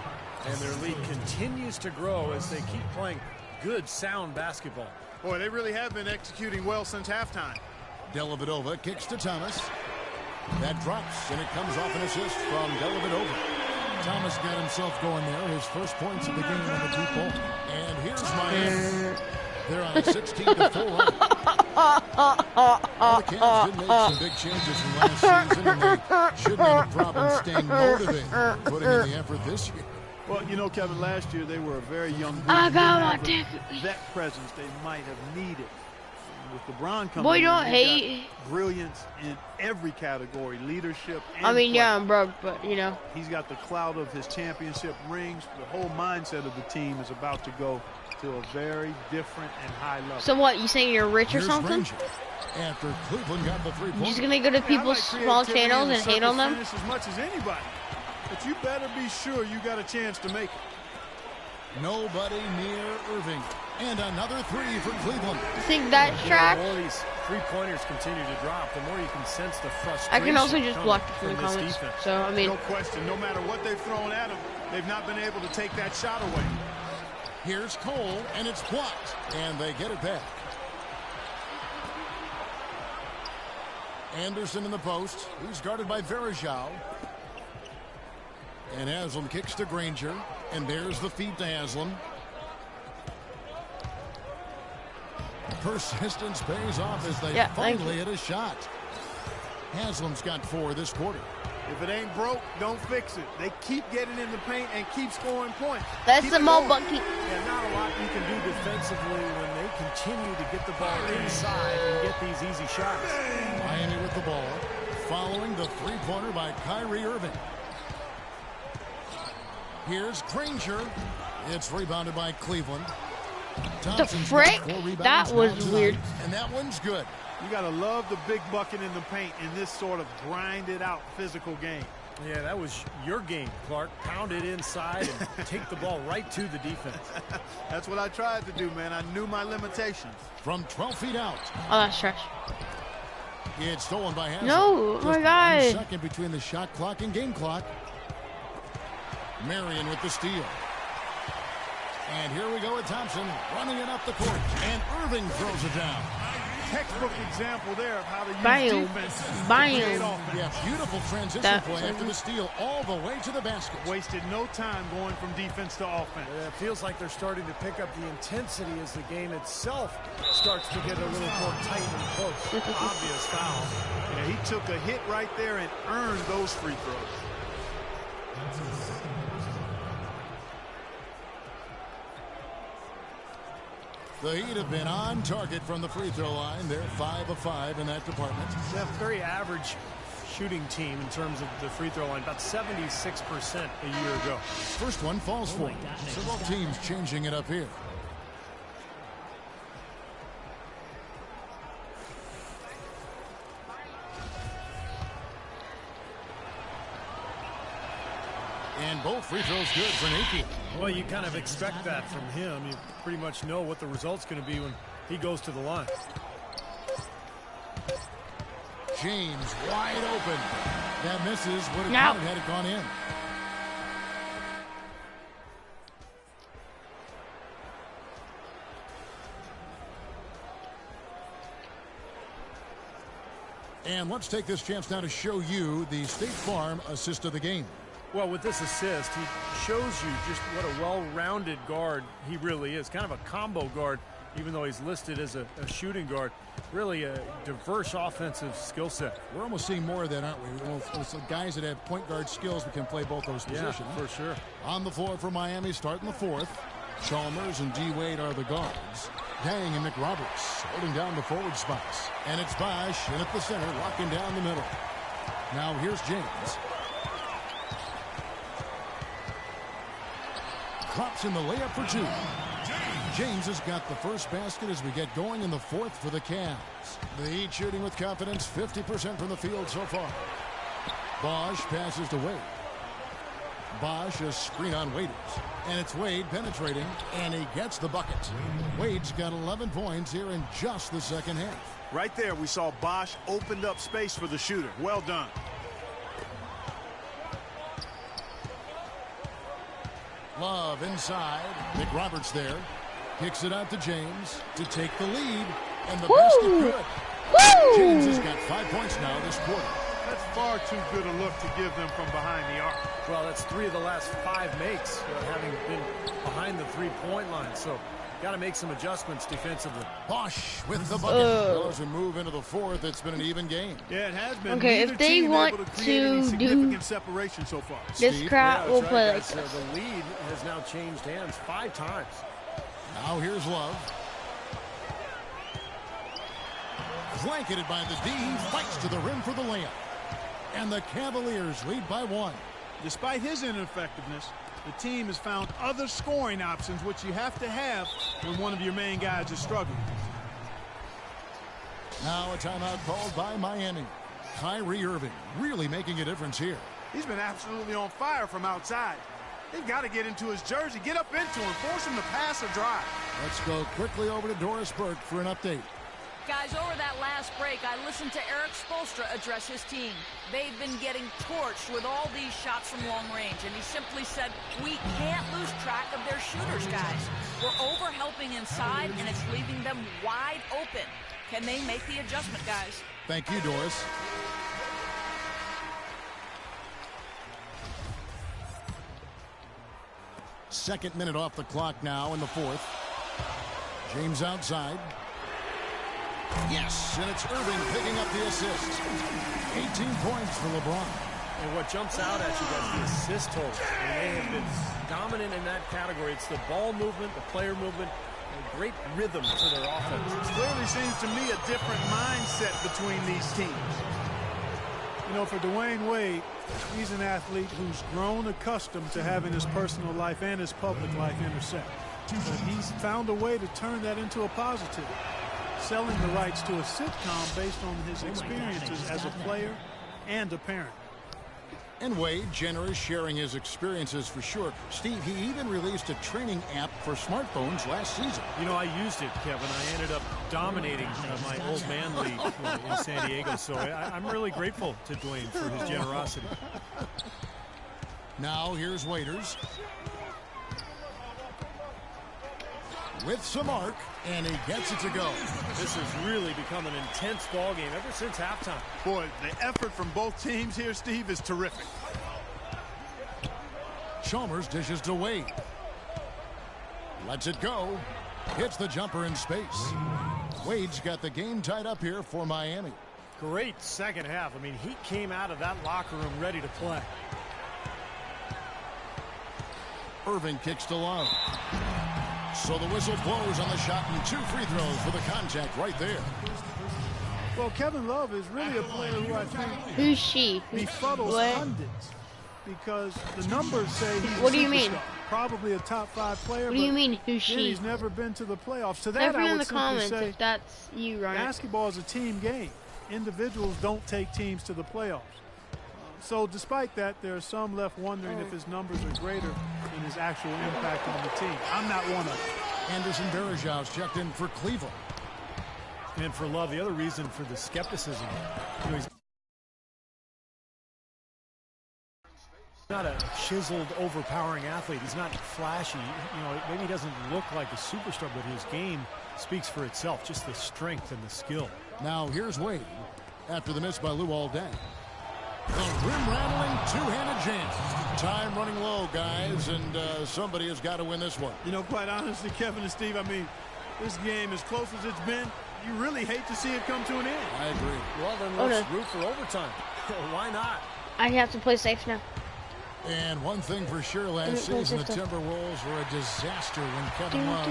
And their lead continues to grow as they keep playing good, sound basketball. Boy, they really have been executing well since halftime. Dellavedova kicks to Thomas. That drops, and it comes off an assist from Dellavedova. Thomas got himself going there. His first points of the game on the 2-point. And here's Miami. They're on a 16-4 run. The Cavs did make some big changes from last season, and they shouldn't have a problem staying motivated, putting in the effort this year. Well, you know, Kevin, last year they were a very young group. I got my ticket. That presence they might have needed. With LeBron coming boy, in, don't hate brilliance in every category, leadership. And I mean, play. yeah, I'm broke, but you know, he's got the clout of his championship rings. The whole mindset of the team is about to go to a very different and high level. So what? You saying you're rich or something? Granger. After Cleveland got the 3-point. You're just gonna go to people's small channels and hate on them? As much as anybody, but you better be sure you got a chance to make it. Nobody near Irving. And another 3 for Cleveland. You think that's trash? The more these three-pointers continue to drop, the more you can sense the frustration. I can also just block it from the comments. Defense. So, I mean. No question. No matter what they've thrown at them, they've not been able to take that shot away. Here's Cole, and it's blocked. And they get it back. Anderson in the post. He's guarded by Varejao. And Haslam kicks to Granger. And there's the feed to Haslam. Persistence pays off as they finally hit a shot. Haslam's got 4 this quarter. If it ain't broke, don't fix it. They keep getting in the paint and keep scoring points. That's the Mo bucket. Yeah, not a lot you can do defensively when they continue to get the ball inside and get these easy shots. Miami with the ball, following the three-pointer by Kyrie Irving. Here's Granger. It's rebounded by Cleveland. The frick? That was weird. And that one's good. You got to love the big bucket in the paint in this sort of grinded-out physical game. Yeah, that was your game, Clark. Pound it inside and take the ball right to the defense. That's what I tried to do, man. I knew my limitations. From 12 feet out. Oh, that's trash. It's stolen by Hazard. No, oh my God. 1 second between the shot clock and game clock. Marion with the steal. And here we go with Thompson running it up the court. And Irving throws it down. Textbook example there of how to use defense. Yeah, beautiful transition play after the steal all the way to the basket. Wasted no time going from defense to offense. Yeah, it feels like they're starting to pick up the intensity as the game itself starts to get a little more tight and close. Obvious foul. Yeah, he took a hit right there and earned those free throws. The Heat have been on target from the free throw line. They're 5 of 5 in that department. It's a very average shooting team in terms of the free throw line, about 76% a year ago. First one falls for him. So both teams changing it up here. And both free throws good for Napier. Well, you kind of expect that from him. You pretty much know what the result's going to be when he goes to the line. James wide open. That misses. Would have counted had it gone in. And let's take this chance now to show you the State Farm assist of the game. Well, with this assist, he shows you just what a well-rounded guard he really is. Kind of a combo guard, even though he's listed as a shooting guard. Really a diverse offensive skill set. We're almost seeing more of that, aren't we? With some guys that have point guard skills that can play both those positions. Yeah, for sure. On the floor for Miami, starting the fourth. Chalmers and D. Wade are the guards. Dang and McRoberts holding down the forward spots. And it's Bosh in at the center, locking down the middle. Now here's James. Drops in the layup for two. James has got the first basket as we get going in the fourth for the Cavs. The Heat shooting with confidence, 50% from the field so far. Bosh passes to Wade. Bosh a screen on Waiters. And it's Wade penetrating, and he gets the bucket. Wade's got 11 points here in just the second half. Right there, we saw Bosh opened up space for the shooter. Well done. Love inside. McRoberts there. Kicks it out to James to take the lead. And the basket good. James has got 5 points now this quarter. That's far too good a look to give them from behind the arc. Well, that's 3 of the last 5 makes, having been behind the three-point line. So, got to make some adjustments defensively. Bosh with the bucket. As we move into the fourth, it's been an even game. Yeah, it has been. Okay, if they want to do separation so far. This crap, we'll play like this. The lead has now changed hands 5 times. Now here's Love. Blanketed by the D. He fights to the rim for the layup. And the Cavaliers lead by 1. Despite his ineffectiveness, the team has found other scoring options, which you have to have when one of your main guys is struggling. Now a timeout called by Miami. Kyrie Irving really making a difference here. He's been absolutely on fire from outside. They've got to get into his jersey, get up into him, force him to pass or drive. Let's go quickly over to Doris Burke for an update. Guys, over that last break, I listened to Eric Spoelstra address his team. They've been getting torched with all these shots from long range, and he simply said, we can't lose track of their shooters, guys. We're over-helping inside, and it's leaving them wide open. Can they make the adjustment, guys? Thank you, Doris. Second minute off the clock now in the fourth. James outside. Yes, and it's Irving picking up the assist. 18 points for LeBron. And what jumps out at you guys, the assist totals. And they have been dominant in that category. It's the ball movement, the player movement, and great rhythm to their offense. It clearly seems to me a different mindset between these teams. You know, for Dwayne Wade, he's an athlete who's grown accustomed to having his personal life and his public life intersect. But he's found a way to turn that into a positive, selling the rights to a sitcom based on his experiences as a player and a parent. And Wade, generous, sharing his experiences for sure. Steve, he even released a training app for smartphones last season. You know, I used it, Kevin. I ended up dominating my old man league in San Diego. So I'm really grateful to Dwayne for his generosity. Now here's Waiters. With some arc, and he gets it to go. This has really become an intense ball game ever since halftime. Boy, the effort from both teams here, Steve, is terrific. Chalmers dishes to Wade. Lets it go. Hits the jumper in space. Wade's got the game tied up here for Miami. Great second half. I mean, he came out of that locker room ready to play. Irving kicks to Love. So the whistle blows on the shot and 2 free throws for the contact right there. Well, Kevin Love is really a player who I think Who's she? befuddles pundits because the numbers say he's What do you superstar, mean? probably a top 5 player. What do you mean, who's she? He's never been to the playoffs. To that, Let me know I in would the simply comments say if that's you, Ryan. basketball is a team game. Individuals don't take teams to the playoffs. So despite that, there are some left wondering if his numbers are greater than his actual impact on the team. I'm not one of them. Anderson Varejão's checked in for Cleveland. And for Love, the other reason for the skepticism, you know, he's not a chiseled, overpowering athlete. He's not flashy. You know, maybe he doesn't look like a superstar, but his game speaks for itself, just the strength and the skill. Now here's Wade after the miss by Luol Deng. The rim-rattling two-handed jam. Time running low, guys, and somebody has got to win this one. You know, quite honestly, Kevin and Steve, I mean, this game, as close as it's been, you really hate to see it come to an end. I agree. Well, then let's root for overtime. Why not? I have to play safe now. And one thing for sure, last season, the Timberwolves were a disaster when Kevin Love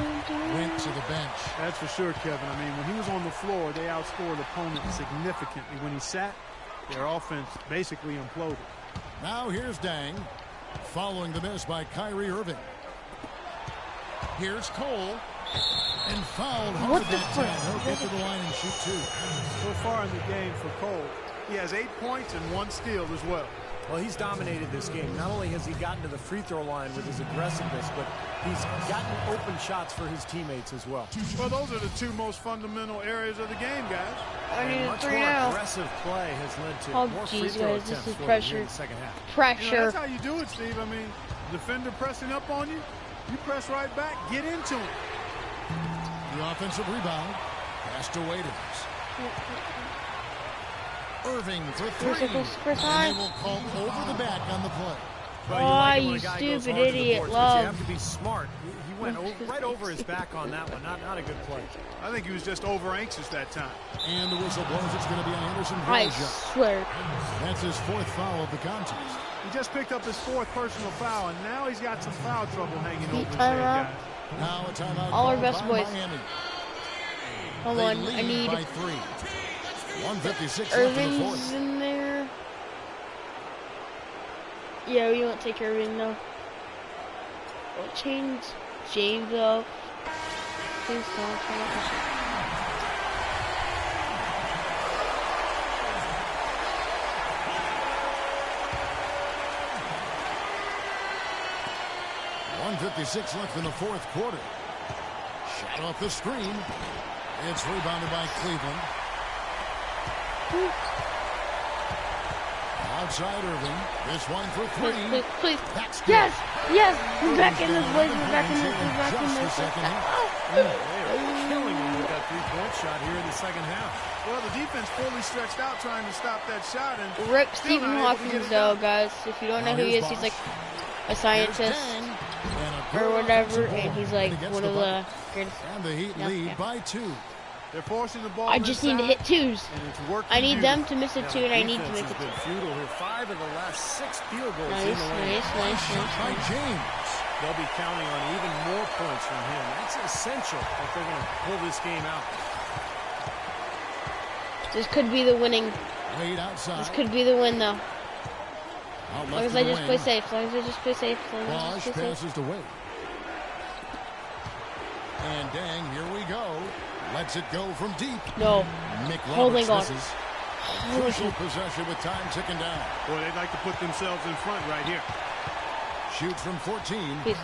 went to the bench. That's for sure, Kevin. I mean, when he was on the floor, they outscored opponents significantly. When he sat, their offense basically imploded. Now here's Deng, following the miss by Kyrie Irving. Here's Cole, and fouled hard that time. He'll get to the line and shoot 2. So far in the game for Cole, he has 8 points and 1 steal as well. Well, he's dominated this game. Not only has he gotten to the free throw line with his aggressiveness, but he's gotten open shots for his teammates as well. Well, those are the 2 most fundamental areas of the game, guys. I need a Much 3 more now. aggressive play has led to Oh, more free geez, throw guys, this attempts is for him pressure. here in the second half. You know, Pressure. that's how you do it, Steve. I mean, defender pressing up on you, you press right back, get into him. The offensive rebound. Pass to Waiters. Irving for 3. And they will call over the back on the play. Well, Oh, like it when you a guy goes stupid hard to the idiot, boards, but Love. you have to be smart. He went right over his back on that one. Not a good play. I think he was just over anxious that time. And the whistle blows. It's going to be on Anderson I Varejão. swear. That's his 4th foul of the contest. He just picked up his 4th personal foul, and now he's got some foul trouble hanging over his head, Timeout. guys. Now a timeout All our called best by boys. Miami. Hold They on, lead I need by 3. 156 left in the Irving's 4th. in there. Yeah, we won't take Irving though. We'll change James up. James Thompson. .156 left in the 4th quarter. Shot off the screen. It's rebounded by Cleveland. Outside Irving. This one for 3. Please. That's good. Yes! Yes! We're back in this place. We're back in this. In We're back in just the this. second half. They are killing him with that three-point shot here in the second half. Well, the defense fully stretched out trying to stop that shot. And Rip still Stephen not able to get Hawkins it though, done. guys. If you don't know who he is, he's like a scientist or whatever, and he's like one of the greatest. And the Heat Yeah, lead yeah. by 2. They're forcing the ball. I just need to hit twos. I need them to miss a two, and I need to make a two. Futile here. 5 of the last 6 field goals. Nice. By James. They'll be counting on even more points from him. That's essential if they're going to pull this game out. This could be the winning. Wade outside. This could be the win, though. As long as I just play safe. As long as I just play safe. Bosch passes to Wade. And dang, here we go. Lets it go from deep. No. Holding on. Crucial possession with time ticking down. Boy, they'd like to put themselves in front right here. Shoots from 14. Please.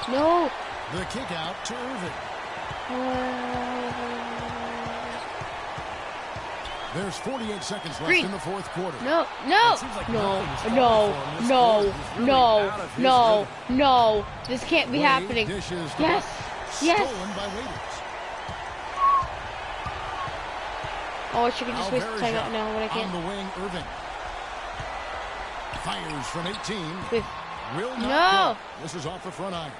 No. The kick out to Irving. There's 48 seconds left in the fourth quarter. No. This can't be happening. Yes. Stolen by Waiters. Oh, I should have just wasted time out now, but I can't. On the wing, Irving. Fires from 18. Will not No. go. This is off the front iron.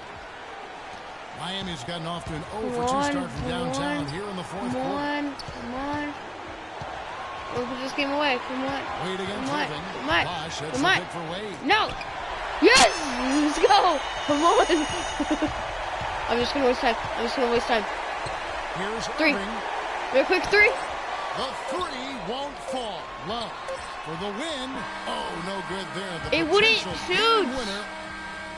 Miami's gotten off to an 0 for 2 start from downtown here in the fourth quarter. Come on. We'll put this game away. Come on. Wade against Irving. Bosch hits the pick for Wade. No. Yes. Let's go. Come on. I'm just going to waste time. Here's 3. Irving. Real quick, 3. The 3 won't fall. Love for the win. Oh, no good there. It wouldn't shoot. Winner.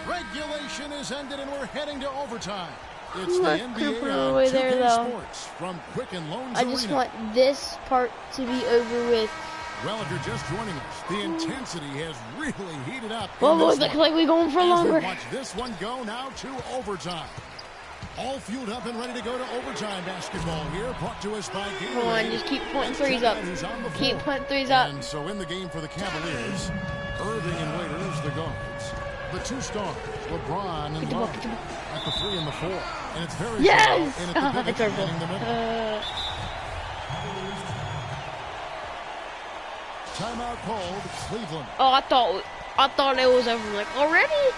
Regulation is ended and we're heading to overtime. It's the NBA on 2K Sports from Quicken Loans I just want this part to be over with. Well, if you're just joining us, the intensity has really heated up. Well, boys, looks like we're going for longer. Watch this one go now to overtime. All fueled up and ready to go to overtime basketball here. Brought to us by Gatorade. Come on, just keep putting threes up. Keep putting threes up. And so in the game for the Cavaliers, Irving and Waiters, the guards. The 2 stars, LeBron and Love at the 3 and the 4. And it's very yes! and at the big the middle. Timeout called, Cleveland. Oh, I thought it was over. Like, already?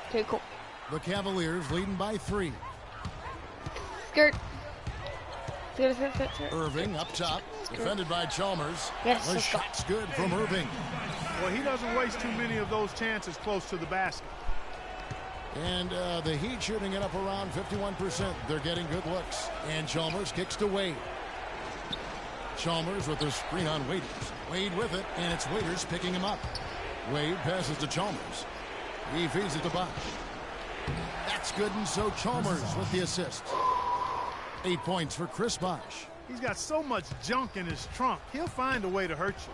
Okay, cool. The Cavaliers leading by 3. Skirt. Irving up top, defended by Chalmers. Yes, the shot's good from Irving. Well, he doesn't waste too many of those chances close to the basket. And the Heat shooting it up around 51%. They're getting good looks. And Chalmers kicks to Wade. Chalmers with the screen on Waiters. Wade with it, and it's Waiters picking him up. Wade passes to Chalmers. He feeds it to Bosch. That's good, and so Chalmers with the assist. 8 points for Chris Bosch. He's got so much junk in his trunk. He'll find a way to hurt you.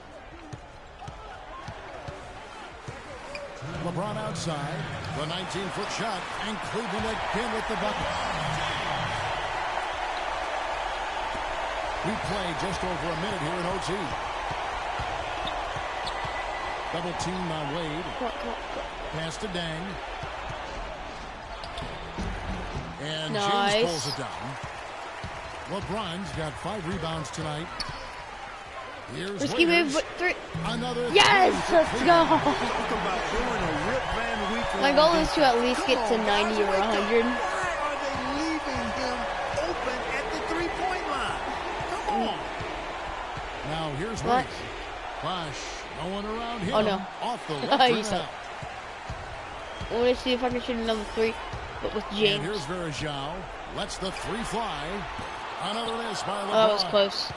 LeBron outside. The 19-foot shot, and Cleveland again with the bucket. We play just over a minute here in OT. Double team on Wade. Pass to Dang. And James pulls it down. LeBron's got 5 rebounds tonight. Here's let's keep it 3. Another yes, let's go. Talk about doing a Rip Van Winkle. My goal is to at least get to 90 or 100. Why are they leaving him open at the 3-point line? Come on. Now here's what? Bosch, no one around him. Oh no. Off the left You suck. I want to see if I can shoot another 3, but with James. And here's Verajao. Lets the 3 fly. Another miss by LeBron. Oh, that was close.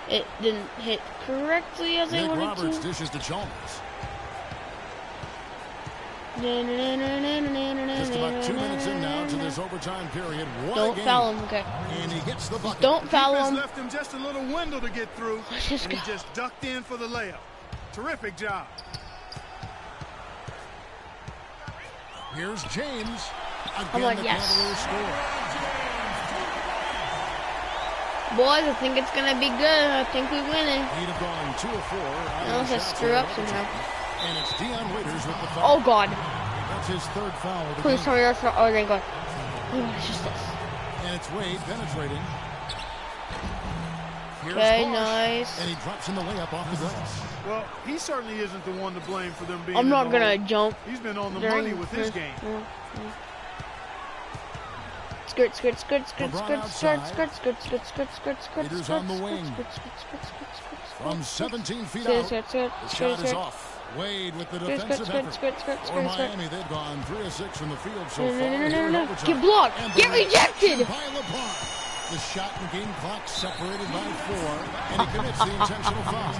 It didn't hit correctly as I wanted Roberts to. dishes to Chalmers. Just about 2 minutes in now to this overtime period. Don't foul him, okay? And he gets the bucket. Don't foul him. Left him just a little window to get through. And he just ducked in for the layup. Terrific job. Here's James. I'm like, yes. Boys, I think it's going to be good. I think we're winning. He'd have gone 2 of 4. Unless I screw up somehow. And it's Dion Waiters with the foul. Oh, God. That's his 3rd foul of the Please game. tell me that's not. Oh, thank God. Oh, it's just this. And it's Wade penetrating. Here's Okay, Bosch, nice. And he drops in the layup off the glass. Well, he certainly isn't the one to blame for them being. I'm not going to jump. He's been on the money with his game. skirt, skirt, skirt, skirt, LeBron skirt, outside. skirt, skirt, skirt, skirt, skirt, skirt, Raiders skirt, on the skirt, wing. skirt, skirt, skirt, skirt, skirt, From skirt, 17 feet skirt, out, skirt, skirt, the skirt, shot is skirt. off. Wade with the Skirt, defensive skirt, effort. skirt, skirt, For skirt, skirt. Miami, they've gone 3 of 6 from the field so No, far. no, no, here no, in no. overtime. Get blocked. And the Get rejected. by LeBron. The shot and game clock separated by 4, and he commits the intentional foul.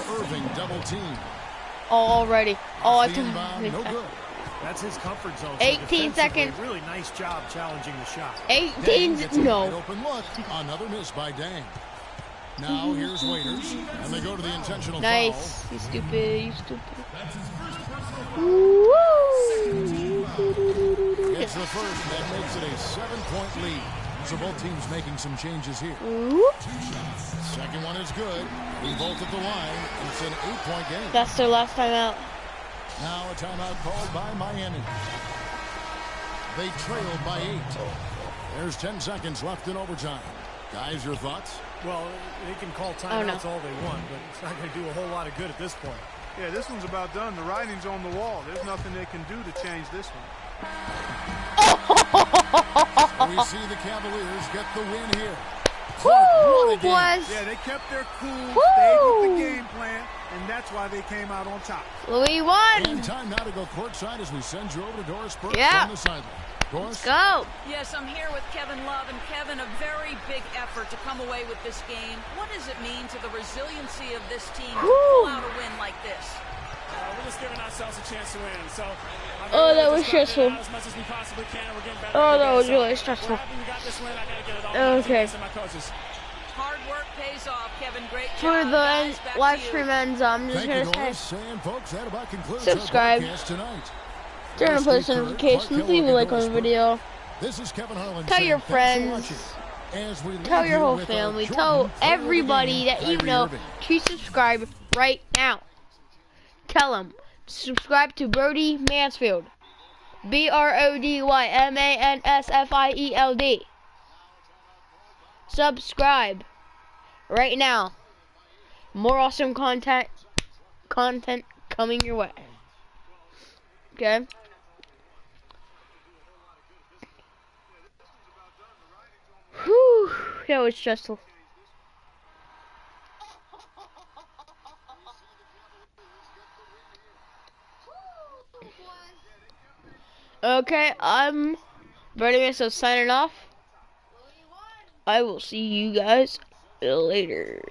Irving double team. Already. Oh, I The inbound, no good. That's his comfort zone. 18 seconds. Really nice job challenging the shot. 18. Dang gets a wide No. open look. Another miss by Dang. Now here's Waiters, and they go to the intentional Nice. foul. You stupid. You stupid. Woo! It's the first, and that makes it a 7-point lead. So both teams making some changes here. Woo! Second one is good. We both at the line. It's an 8-point game. That's their last time out. Now a timeout called by Miami. They trailed by 8. There's 10 seconds left in overtime. Guys, your thoughts? Well, they can call timeouts all they want, but it's not going to do a whole lot of good at this point. Yeah, this one's about done. The writing's on the wall. There's nothing they can do to change this one. We see the Cavaliers get the win here. Woo, boys. Yeah, they kept their cool, Woo! stayed with the game plan, and that's why they came out on top. Louis won. And time now to go courtside as we send you over to Doris Burke Yeah. on the sideline. Doris? Go. Yes, I'm here with Kevin Love, and Kevin, a very big effort to come away with this game. What does it mean to the resiliency of this team to pull out a win like this? We're just giving ourselves a chance to win. So, Oh, that was stressful. as much as we possibly can. We're getting better. Oh, every that day. was So, really stressful. we're happy we got this win. I gotta get it all. Okay. To my coaches. Hard work pays off, Kevin. Great job. For the Guys, back to live you. stream ends, I'm just Thank you, gonna Doris. say, And folks, that about concludes subscribe. our broadcast tonight. turn on Steve post Kerr, notifications, Clark leave a Kellogg, like on and the Doris video, This is Kevin Harlan. tell saying your thanks for friends, watching. As we tell leave your you whole with our family, Jordan tell Player of the everybody Game, that you Kyrie know Irving. to subscribe right now. Tell them, subscribe to Brody Mansfield. BRODYMANSFIELD. Subscribe right now. More awesome content coming your way. Okay? Whew, that was stressful. Okay, I'm Brody Mansfield signing off. I will see you guys later.